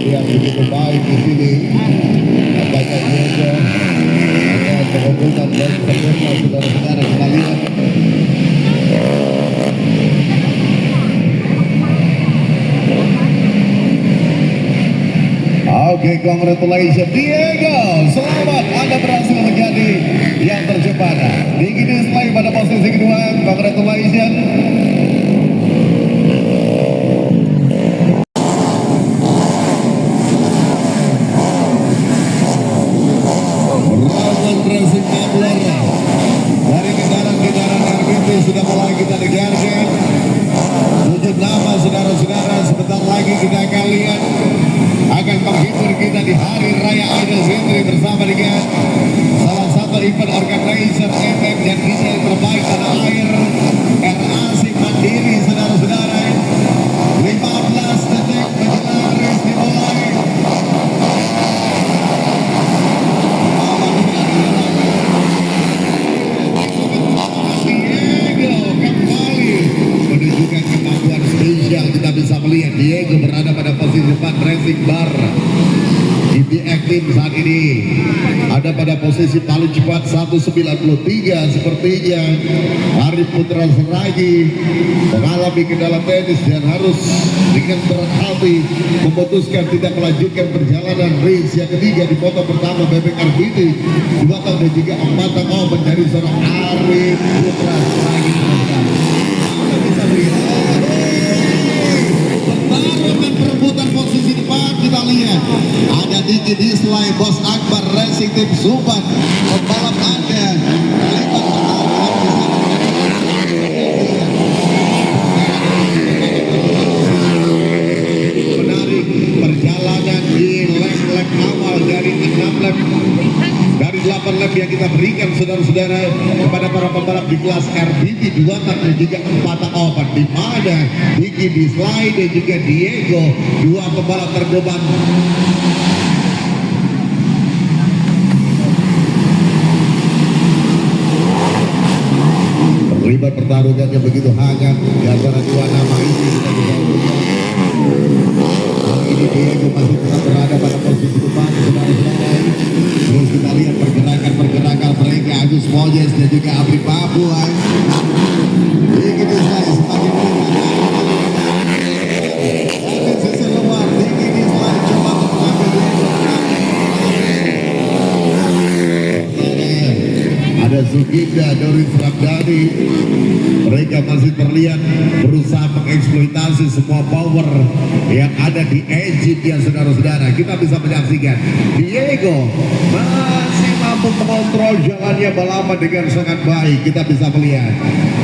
yang begitu baik di sini. Apakah Diego akan mengumpulkan dan sempurna, saudara-saudara sekalian? Oke, congratulations Diego, selamat, Anda berhasil menjadi yang tercepat. Diki Dislay pada posisi kedua, congratulations. Racing Gambler dari kendaraan-kendaraan RBT sudah mulai kita dengarkan. 7 nama saudara-saudara, sebentar lagi kita akan lihat akan menghibur kita di Hari Raya Idul Fitri bersama dengan salah satu event organizer FM dan DJ terbaik tanah air, RAC Mandiri, saudara-saudara. 15 detik menjelang race dimulai. Menunjukkan kemampuan spesial. Kita bisa melihat Diego berada pada posisi 4 racing bar. GBX Team saat ini ada pada posisi paling cepat 1.93. Sepertinya Ari Putra Seragi mengalami kendala teknis dan harus dengan berat hati memutuskan tidak melanjutkan perjalanan race yang ketiga di foto pertama bebek RBT 2 tahun dan juga 4 tahun menjadi seorang Ari Putra Seragi. Kita bisa melihat pertarungan perebutan posisi depan. Kita lihat ada Diki Dislay, Bos Akbar Racing Team Subang, pembalap Anda menarik perjalanan di lap-lap awal dan dari 6 lap, dari 8 lap yang kita berikan saudara-saudara kepada para pembalap di kelas RBB 2 tak dan juga 4 tak open, di mana Diki Dislay dan juga Diego, dua pembalap terdepan. Terlibat pertarungannya begitu hangat di antara dua nama ini. Kita bisa lihat kali ini Diego masih tetap berada pada posisi depan, saudara-saudara. Terus kita lihat pergerakan mereka, Agus Mojes dan juga Abri Papua. Diki Dislay semakin meningkat. Dari sisi luar, Diki Dislay coba mengambil Diego. Ada Suginda, Doris Ramdhani. Mereka masih terlihat berusaha mengeksploitasi semua power yang ada di engine ya saudara-saudara. Kita bisa menyaksikan Diego masih mampu mengontrol jalannya balapan dengan sangat baik. Kita bisa melihat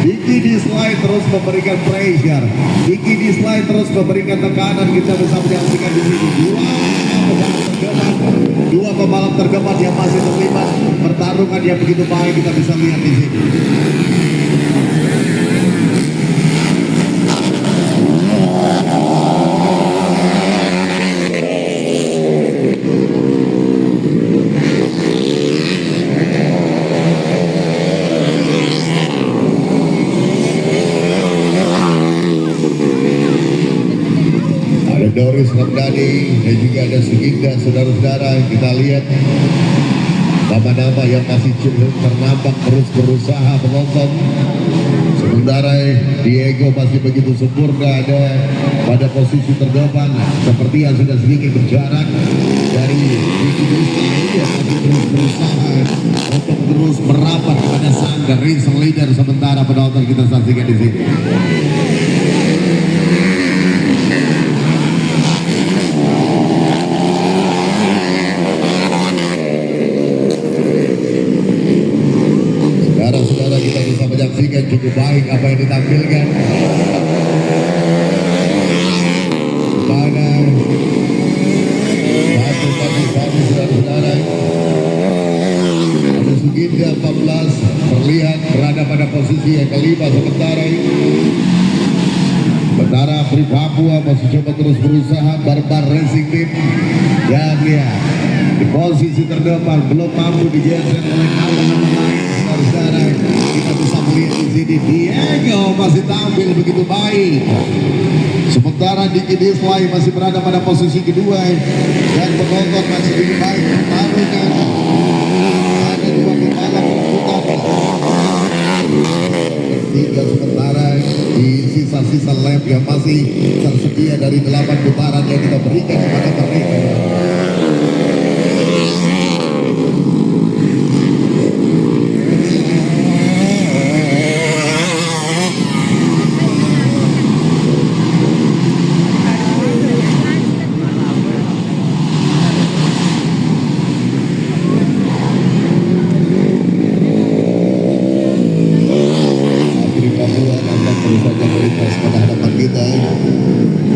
Diki Dislay terus memberikan pressure, Diki Dislay terus memberikan tekanan. Kita bisa menyaksikan di sini dua pembalap terdepan yang masih terlibat pertarungan yang begitu baik. Kita bisa lihat di sini. Doris Ramdhani dan juga ada Suginda, saudara-saudara. Kita lihat nama-nama yang masih ternampak terus berusaha menonton. Sementara Diego masih begitu sempurna ada pada posisi terdepan, seperti yang sudah sedikit berjarak dari Diki Dislay yang masih terus berusaha untuk terus merapat pada sang race leader. Sementara penonton kita saksikan di sini. Saudara-saudara, kita bisa menyaksikan cukup baik apa yang ditampilkan. Mana satu saudara-saudara. Ada Suginda 14 terlihat berada pada posisi yang kelima. Sementara Abri Papua masih coba terus berusaha. Barbar Racing Team dan lihat di posisi terdepan belum mampu digeser oleh kawan-kawan lain. Saudara, kita bisa melihat di sini Diego masih tampil begitu baik. Sementara Diki Dislay masih berada pada posisi kedua dan penonton masih begitu baik. Pertarungan ada dua pembalap berputar. Tiga sementara di sisa-sisa lap yang masih tersedia dari 8 putaran yang kita berikan kepada mereka.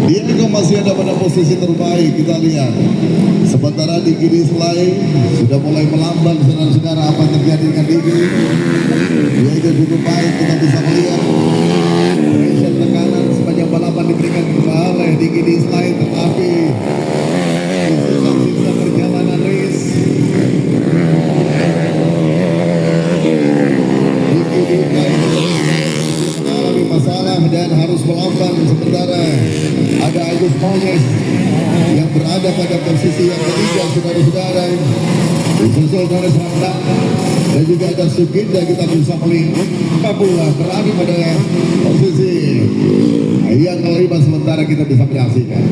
Diego masih ada pada posisi terbaik, kita lihat. Sementara Diki Dislay sudah mulai melamban, saudara-saudara. Apa terjadi dengan Diki? Diego cukup baik, kita bisa melihat pressure tekanan sepanjang balapan diberikan oleh Diki Dislay, tetapi sisa perjalanan race Diki Dislay mengalami masalah dan harus melamban. Sementara ada Agus Mojes yang berada pada posisi yang ketiga, saudara-saudara. Disusul Doris Ramdhani dan juga ada Suginda. Kita bisa melihat Papua berada pada posisi yang kelima. Sementara kita bisa menyaksikan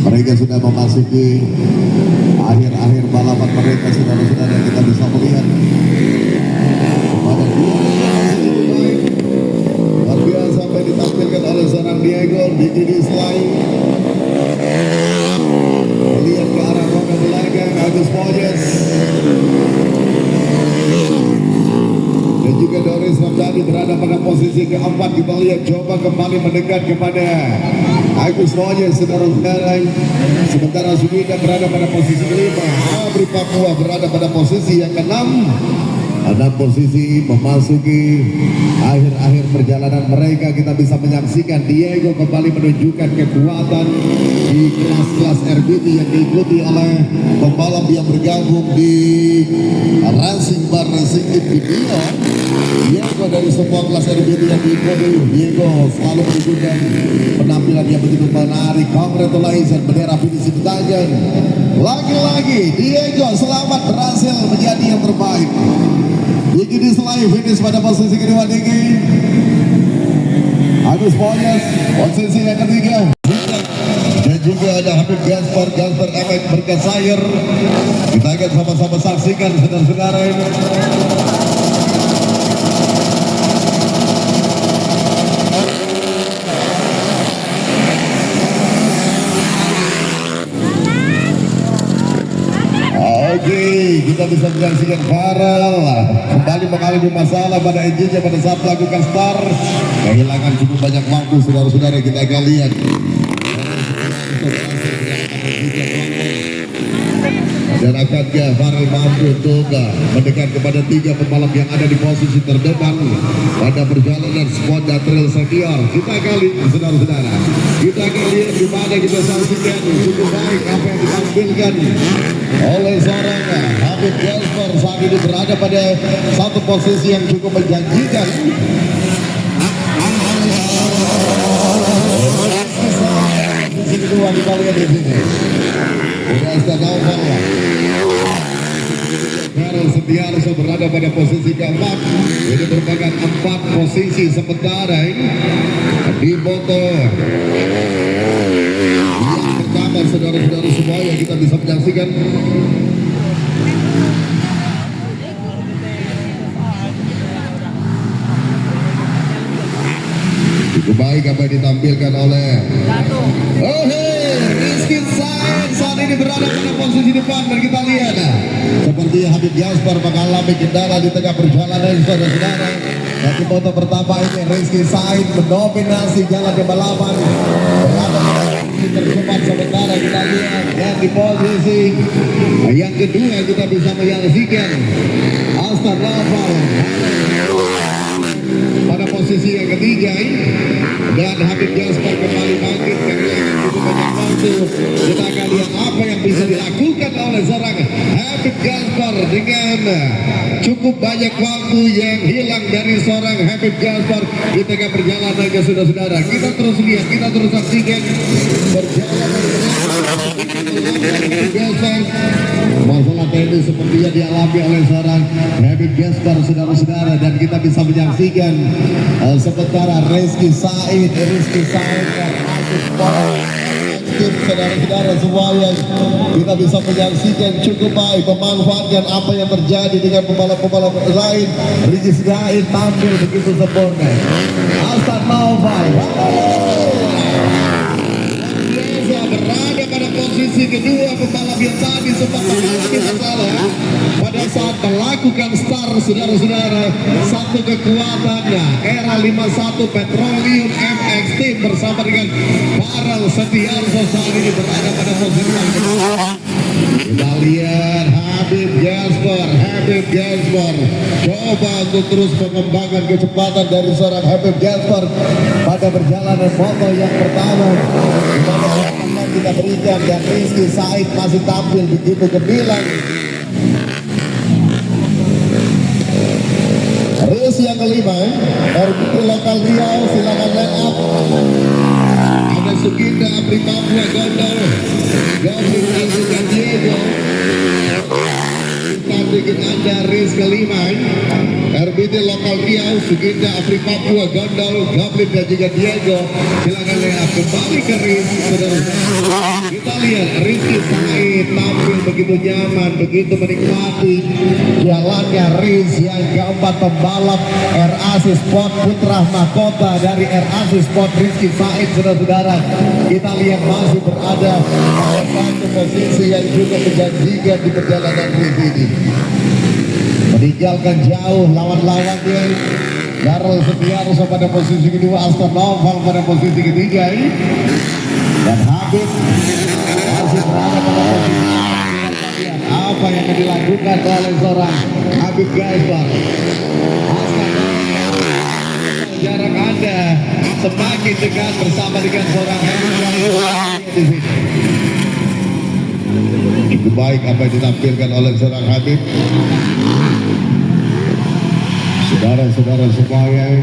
mereka sudah memasuki akhir-akhir balapan mereka, saudara-saudara. Kita bisa melihat pada luar biasa apa yang ditampilkan oleh seorang Diego. Diki Dislay melihat ke arah roda belakang Agus Mojes dan juga Doris Agus Ramdhani berada pada posisi keempat. Kita lihat coba kembali mendekat kepada Agus Moyes, saudara-saudara. Sementara Sugita berada pada posisi kelima. Abri Papua berada pada posisi yang keenam. Ada posisi memasuki akhir-akhir perjalanan mereka. Kita bisa menyaksikan Diego kembali menunjukkan kekuatan di kelas-kelas RBT yang diikuti oleh pembalap yang bergabung di Racing Bar Racing Team Dunia. Diego dari semua kelas RBT yang diikuti, Diego selalu menunjukkan penampilan yang begitu menarik. Congratulations, bendera finish ditajam. Lagi-lagi Diego selamat berhasil menjadi yang terbaik. Begini selain finish pada posisi kedua tinggi. Agus Moyes posisi yang ketiga. Dan juga ada Habib Gaspar Emek Berkasair. Kita akan sama-sama saksikan saudara-saudara. Oke, kita bisa menyaksikan Farel kembali mengalami masalah pada engine-nya pada saat melakukan start. Kehilangan cukup banyak waktu saudara-saudara, kita akan lihat. Dan akankah Farel mampu untuk mendekat kepada tiga pembalap yang ada di posisi terdepan pada perjalanan Skoda Trail Senior. Kita akan lihat saudara-saudara. Kita akan lihat di mana kita saksikan cukup baik apa yang ditampilkan oleh seorang Habib Gaspar. Saat ini berada pada satu posisi yang cukup menjanjikan. Posisi kedua kita lihat di sini. Udah Istanbul. Karel Setiarso berada pada posisi keempat. Ini merupakan 4 posisi sementara di moto yang pertama saudara-saudara semua yang kita bisa menyaksikan. Cukup baik apa yang ditampilkan oleh Rizky Said saat ini berada pada posisi depan. Dan kita lihat seperti Habib Gaspar mengalami kendala di tengah perjalanan saudara-saudara. Di foto pertama ini Rizky Said mendominasi jalan di balapan, berada pada posisi tercepat. Sementara kita lihat yang di posisi yang kedua kita bisa menyaksikan Astar Naval pada posisi yang ketiga. Dan Habib Gaspar kembali bangkit kehilangan cukup banyak waktu. Kita akan lihat apa yang bisa dilakukan oleh seorang Habib Gaspar dengan cukup banyak waktu yang hilang dari seorang Habib Gaspar di tengah perjalanan ke saudara-saudara. Kita terus lihat, kita terus saksikan perjalanan Gaspar. Masalah teknis seperti yang dialami oleh seorang Habib Gaspar saudara-saudara. Dan kita bisa menyaksikan sementara Rizky Said saudara-saudara semuanya, kita bisa menyaksikan cukup baik memanfaatkan apa yang terjadi dengan pembalap-pembalap lain. Rizky Said tampil begitu sempurna. Astar Naufal berada pada posisi kedua. Pembalap yang tadi sempat mengalami masalah pada saat melakukan start saudara-saudara. Satu kekuatannya era 51 Petroleum MX Team bersama dengan Farel Setiarso saat ini berada pada posisi yang kedua. Kita lihat Habib Gaspar coba untuk terus mengembangkan kecepatan dari seorang Habib Gaspar pada perjalanan foto yang pertama. Kita berikan dan Rizky Said masih tampil begitu gemilang. Race yang kelima, RBT lokal Riau, silakan line up. Ada Sugita Abri Papua Gondol, Gavin Aziz dan Diego. Bikin Anda race kelima, RBT lokal Riau, Sugita Abri Papua Gondol, Gavin dan juga Diego. Silakan line up kembali ke race saudara. Kita lihat Rizky Said tampil begitu nyaman, begitu menikmati jalannya race yang keempat. Pembalap RAC Sport putra mahkota dari RAC Sport Rizky Said saudara-saudara. Kita lihat masih berada pada satu posisi yang juga menjanjikan di perjalanan race ini. Meninggalkan jauh lawan-lawannya. Carlos Setiarso pada posisi kedua, Aston Noval pada posisi ketiga ini. Dan Habib masih berada pada posisi apa yang akan dilakukan oleh seorang Habib Gaisbar. Jarak Anda semakin dekat bersama dengan seorang Habib Gaisbar di sini. Cukup baik apa yang ditampilkan oleh seorang Habib. Saudara-saudara semuanya,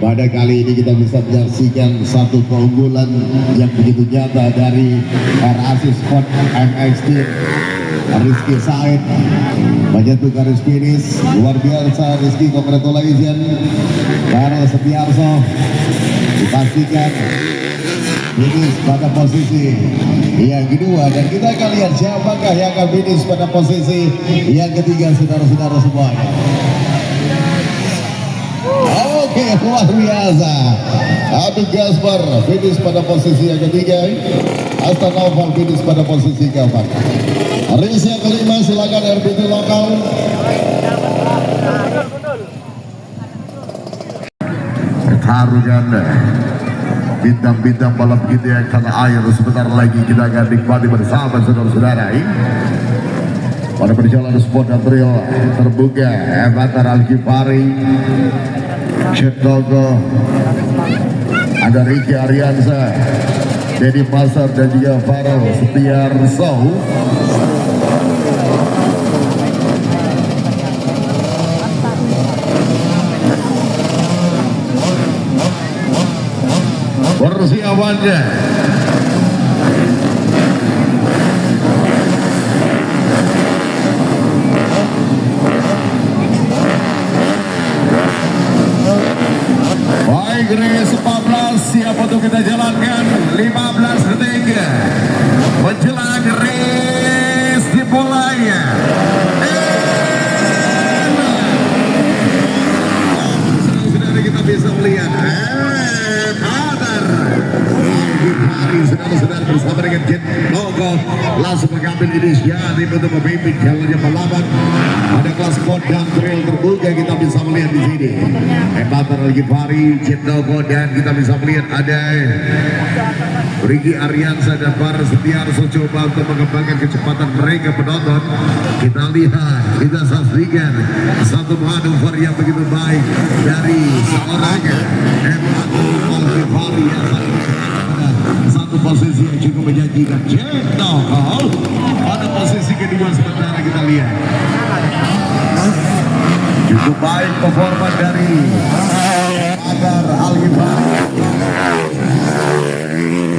pada kali ini kita bisa menyaksikan satu keunggulan yang begitu nyata dari RAC Sport MX Team. Rizky Said menyentuh garis finish, luar biasa Rizky, congratulations. Carlos Setiarso dipastikan finish pada posisi yang kedua, dan kita akan lihat siapakah yang akan finish pada posisi yang ketiga, saudara-saudara semuanya. Oke, luar biasa. Habib Gaisbar finish pada posisi yang ketiga. Aston Noval finish pada posisi keempat. Race yang kelima, silakan RBT lokal. Pertarungan bintang-bintang balap kita yang tanah air sebentar lagi kita akan nikmati bersama saudara-saudara. Pada perjalanan sport dan trail terbuka antara Al-Ghifari, Chetnogo, ada Ricky Ariansa, Dedi Pasar dan juga Farel Setiarso. Persiapannya baik, race 14 siap untuk kita jalankan. 15 detik menjelang race dimulai. Saudara kita bisa melihat saudara-saudara bersama dengan Jet Logo langsung mengambil inisiatif untuk memimpin jalannya balapan pada kelas sport dan trail terbuka. Kita bisa melihat di sini Ebatar Al-Ghifari, Jet Logo, dan kita bisa melihat ada Ricky Ariansa dan Farel Setiarso coba untuk mengembangkan kecepatan mereka. Penonton, kita lihat, kita saksikan satu manuver yang begitu baik dari seorang Ebatar Al-Ghifari yang satu posisi yang cukup menjanjikan. Chetnogo pada posisi kedua, sementara kita lihat cukup baik performa dari Ebatar Al-Ghifari.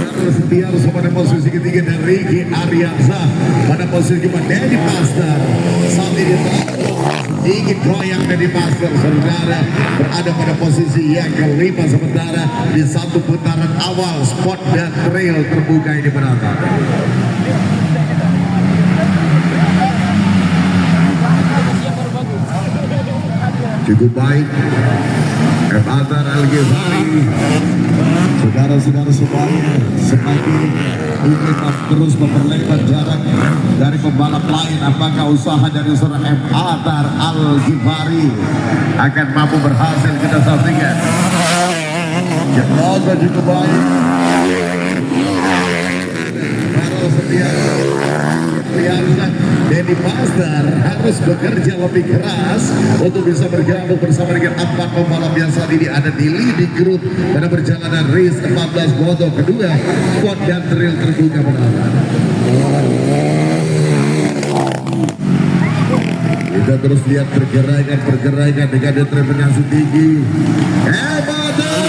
Carlos Setiarso pada posisi ketiga dan Ricky Ariansa pada posisi keempat. Dedi Pasar saat ini ingin goyang. Dedi Pasar saudara berada pada posisi yang kelima, sementara di satu putaran awal sport dan trail terbuka ini penonton. Cukup baik Ebatar Al-Ghifari. Saudara-saudara semuanya semakin ingin terus memperlebar jarak dari pembalap lain. Apakah usaha dari seorang Ebatar Al-Ghifari akan mampu berhasil? Kita saksikan. Chetnogo cukup baik. Farel Setiarso, Dedi Pasar harus bekerja lebih keras untuk bisa bergabung bersama dengan 4 pembalap yang saat ini ada di leading group pada perjalanan race 14 moto kedua sport dan trail terbuka penonton. Kita terus lihat pergerakan dengan determinasi tinggi Ebatar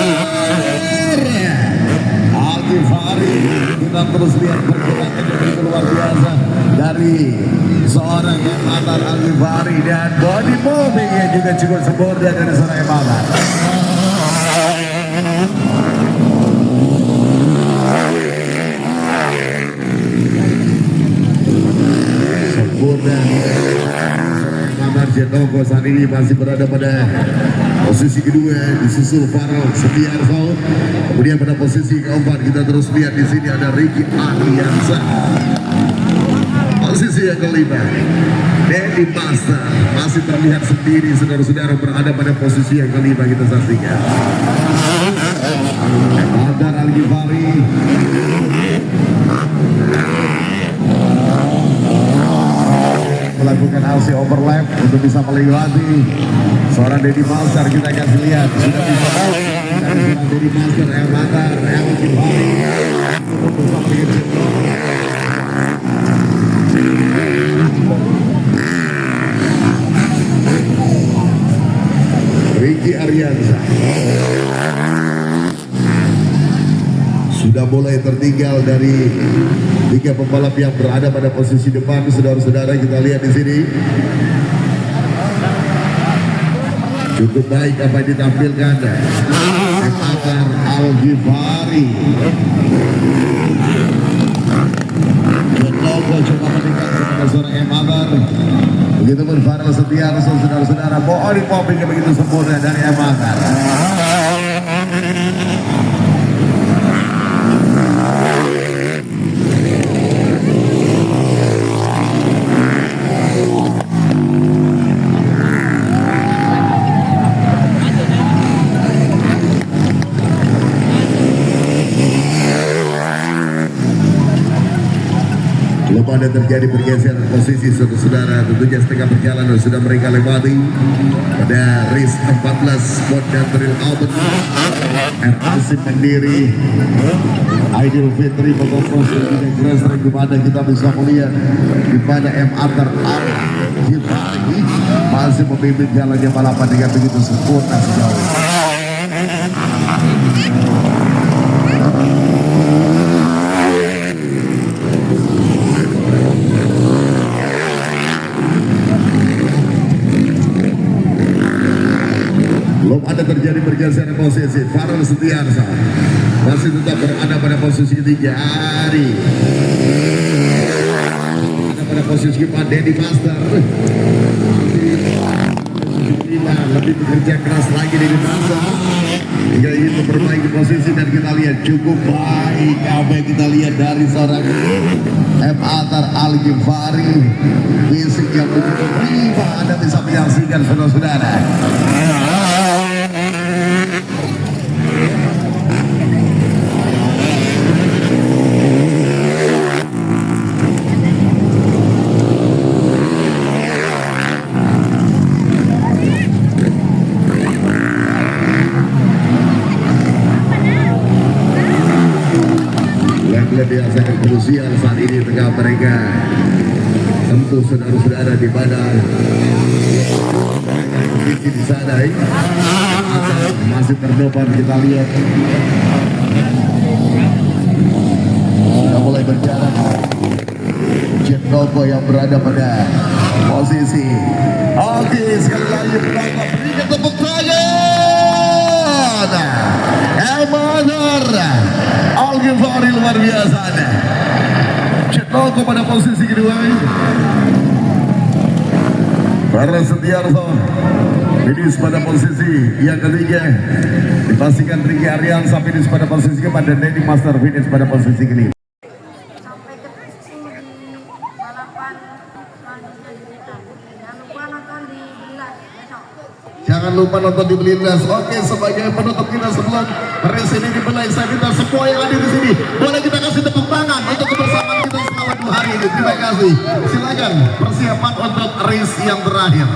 Al-Ghifari. Kita terus lihat pergerakan yang luar biasa dari seorang Ebatar Al-Ghifari, dan body moving yang juga cukup sempurna dari seorang Ebatar. Sempurna. Chetnogo saat ini masih berada pada posisi kedua, disusul Farel Setiarso. Kemudian pada posisi keempat kita terus lihat di sini ada Ricky Ariansa. Posisi yang kelima Dedi Master masih terlihat sendiri, saudara-saudara, berada pada posisi yang kelima. Kita saksikan Badar Al-Ghifari melakukan aksi overlap untuk bisa melewati seorang Dedi Master. Kita akan lihat sudah bisa seorang Dedi Master Badar Al-Ghifari Ricky Arianza sudah mulai tertinggal dari tiga pembalap yang berada pada posisi depan. Saudara-saudara, kita lihat di sini cukup baik apa yang ditampilkan Badar Al-Ghifari. Jokowi coba meningkat kepada seorang Badar. Begitupun Farel Setiarso, saudara-saudara, body popping yang begitu sempurna dari Badar. Belum ada terjadi pergeseran posisi, saudara-saudara. Tentunya setengah perjalanan sudah mereka lewati pada race 14 Modern Trail Albert RAC Mandiri Aidil Fitri Pokokos dan Grassroots, di mana kita bisa melihat di mana Badar Al-Ghifari masih memimpin jalannya balapan dengan begitu sempurna sejauh ini. Belum ada terjadi pergeseran posisi. Farel Setiarsa masih tetap berada pada posisi ketiga. Ari ada pada posisi keempat. Dedi Master lebih bekerja keras lagi Dedi Master hingga ingin memperbaiki posisi, dan kita lihat cukup baik apa yang kita lihat dari seorang Badar Al-Ghifari. Fisik yang begitu prima, Anda bisa menyaksikan, saudara-saudara. Yang sangat krusial saat ini tengah mereka tentu, saudara-saudara, di mana di sana masih terdepan. Kita lihat sudah mulai berjalan Jet Logo yang berada pada posisi. Oke, sekali lagi berikan tepuk tangan. Badar Al-Ghifari luar biasa. Jet Logo pada posisi kedua. Farel Setiarso finish pada posisi yang ketiga. Dipastikan Ricky Arianza finish pada posisi keempat, dan Dedi Master finish pada posisi kelima. Sampai ketemu di balapan selanjutnya di Blitar. Jangan lupa nonton di Blitar besok. Jangan lupa nonton di Blitar. Oke, sebagai penutup kita sebelum race ini dimulai, saya minta semua yang ada di sini boleh kita kasih tepuk tangan untuk kebersamaan kita selama 2 hari ini. Terima kasih. Silakan persiapan untuk race yang terakhir.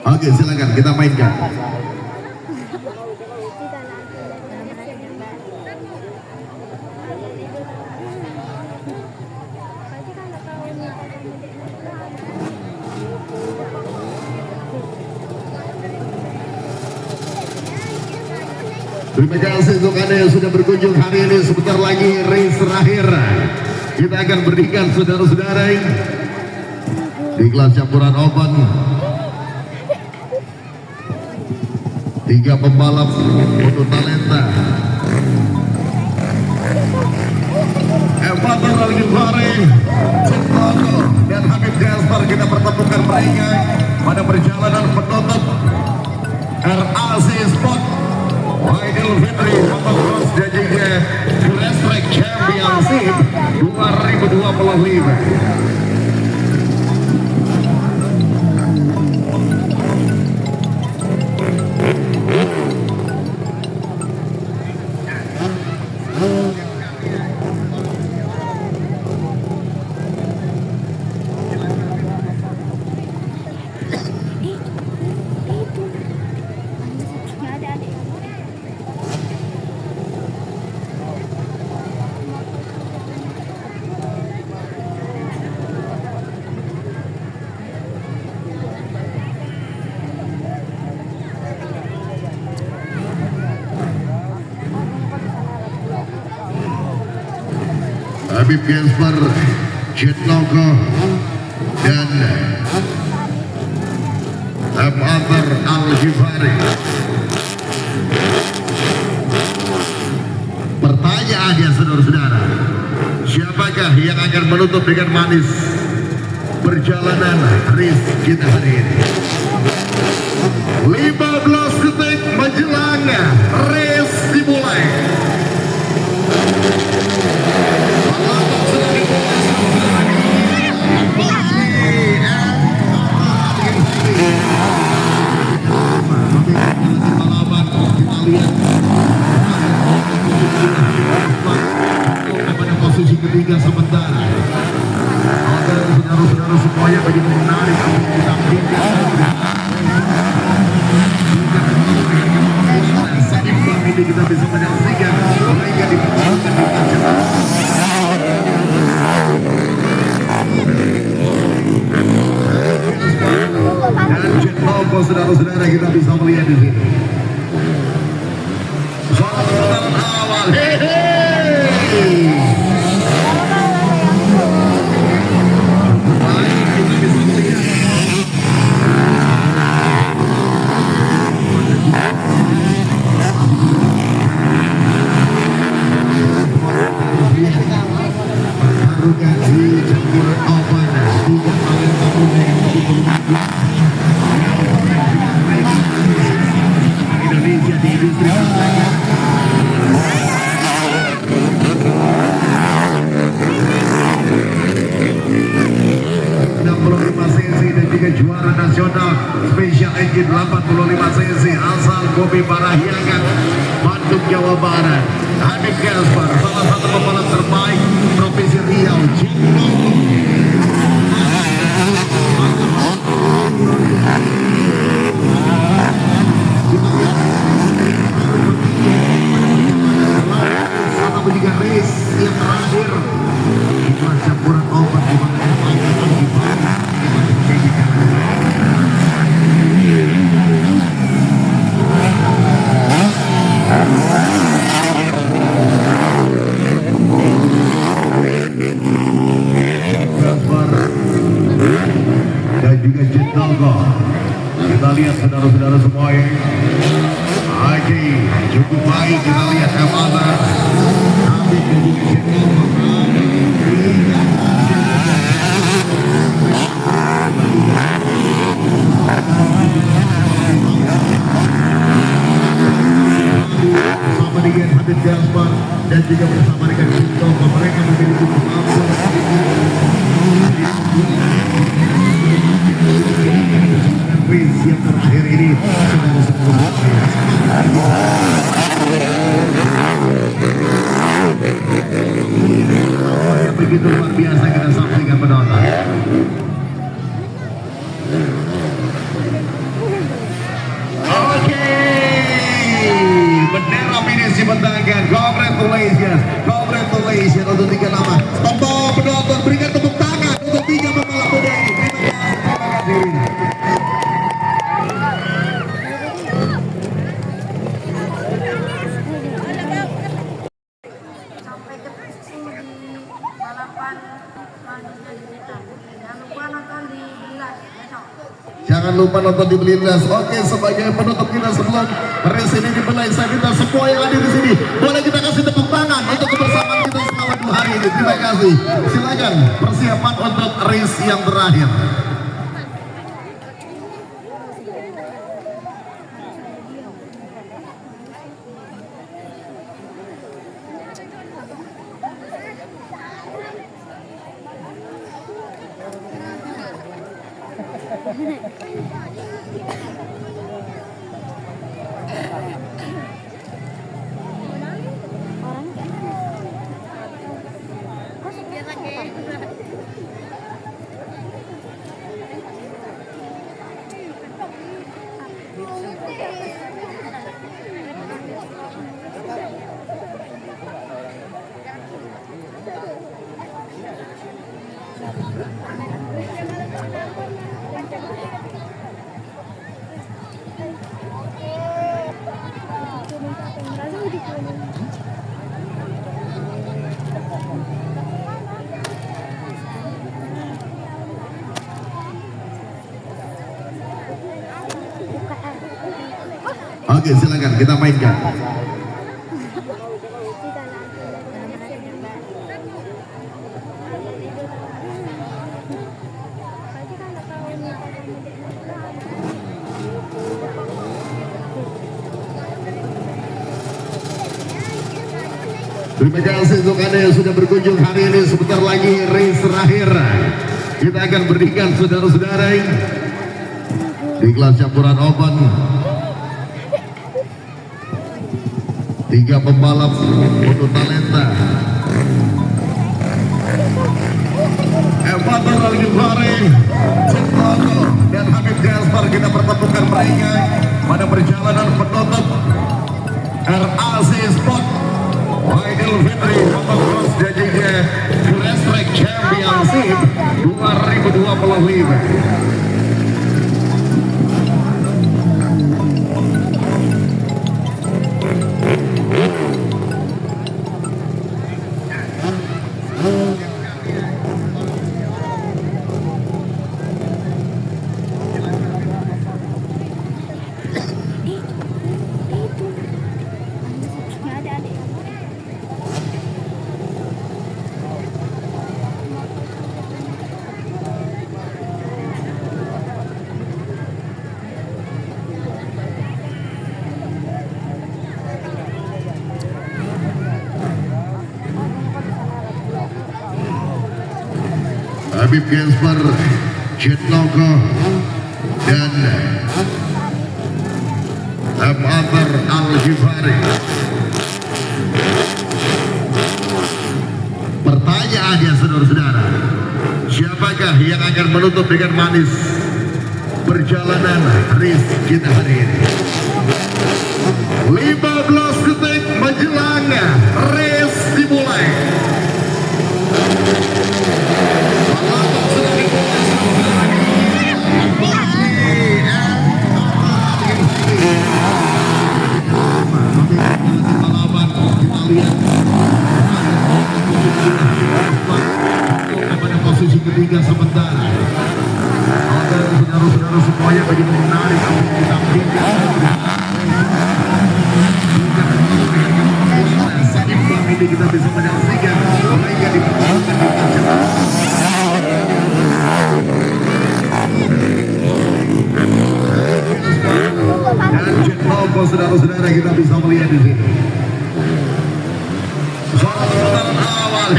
Oke, silakan kita mainkan. Terima kasih untuk Anda yang sudah berkunjung hari ini. Sebentar lagi race terakhir. Kita akan berikan saudara-saudara di kelas campuran open. 3 pembalap untuk talenta. Evander Al-Ghifari, Ciptono dan Habib Gaspar, kita pertemukan mereka pada perjalanan penutup RAC Sport Idul Fitri Motocross dan juga Grass Track Championship 2025. Habib Gaspar, Ciptono dan Evander Al-Ghifari. Pertanyaannya saudara-saudara, siapakah yang akan menutup dengan manis perjalanan race kita hari ini? 15 detik menjelang race dimulai. Pada posisi ketiga sementara. Oke, saudara-saudara semuanya begitu menarik untuk kita seimbang ini kita bisa menyaksikan mereka dipertahankan dan Ciptono, saudara-saudara kita bisa melihat di sini. Putaran awal, pertarungan di campuran open 3 talenta muda yang Indonesia di industri pertanian. 65 cc dan juga juara nasional Special Engine 85 cc asal Kopi Parahyangan, Bandung, Jawa Barat. Habib Gaspar, salah satu pembalap terbaik Provinsi Riau. Atau juga race yang terakhir di kelas campuran open di mana dan juga Ciptono. Kita lihat saudara-saudara semua ya. Oke, cukup baik kita lihat Evander. Tapi juga Ciptono. Bersama dengan Habib Gaspar dan juga bersama dengan Ciptono, mereka memiliki kemampuan race yang terakhir ini. Saudara-saudara congratulations untuk 3 nama. Tombol penonton berikan tepuk tangan untuk 3 pembalap muda ini. Terima kasih. Sampai ketemu di balapan selanjutnya di Medan. Jangan lupa nonton di Bilas besok. Jangan lupa nonton di Belindas. Oke, sebagai penutup kita sebelum race ini dimulai, saya minta semua yang hadir di sini boleh kita kasih tepuk tangan untuk kebersamaan kita selama 2 hari ini. Terima kasih. Silakan persiapan untuk race yang terakhir. Oke, silakan kita mainkan. Terima kasih untuk Anda yang sudah berkunjung hari ini. Sebentar lagi race terakhir kita akan berikan saudara-saudara di kelas campuran open. 3 pembalap untuk talenta. Evander Al-Ghifari, Ciptono dan Habib Gaspar, kita pertemukan mereka pada perjalanan penutup RAC Sport Aidil Fitri Motocross dan juga Grass Track Championship 2025. Habib Gaspar, Ciptono dan Evander Al-Ghifari. Pertanyaannya saudara-saudara, siapakah yang akan menutup dengan manis perjalanan race kita hari ini? 15 detik menjelang race dimulai. Pada posisi ketiga sementara. Oke, saudara-saudara semuanya begitu menarik untuk kita seimbang ini kita bisa menyaksikan mereka diperlukan dan Ciptono, saudara-saudara kita bisa melihat di sini. Putaran awal,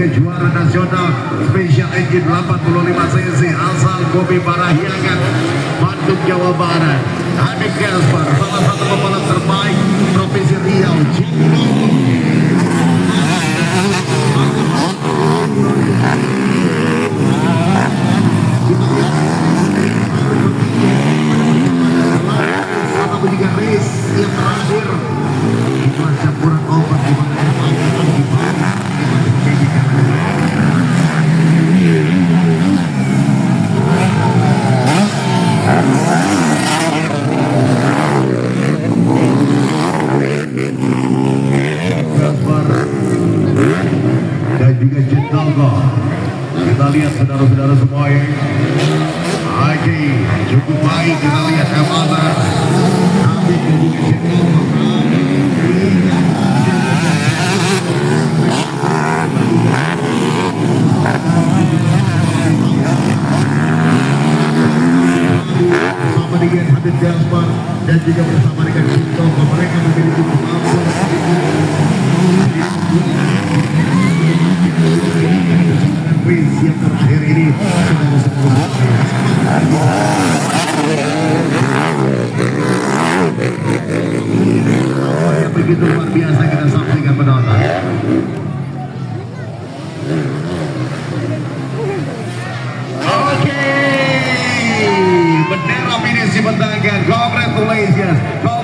juga juara nasional Special Engine 85 cc asal Kopi Parahyangan, Bandung, Jawa Barat. Adik Gaspar, salah satu pembalap terbaik Provinsi Riau. Sama tiga race yang terakhir kita campuran obat di mana dan juga Jendolgo. Kita lihat saudara-saudara semua ya. Oke, cukup baik kita lihat Amana. Tapi juga Jendolgo. Bersama dengan Habib Gaspar dan juga bersama dengan Jendolgo, mereka memiliki kemampuan yang terakhir ini yang begitu luar biasa kita saksikan penonton. Oke, bendera finish dibentangkan. Congratulations.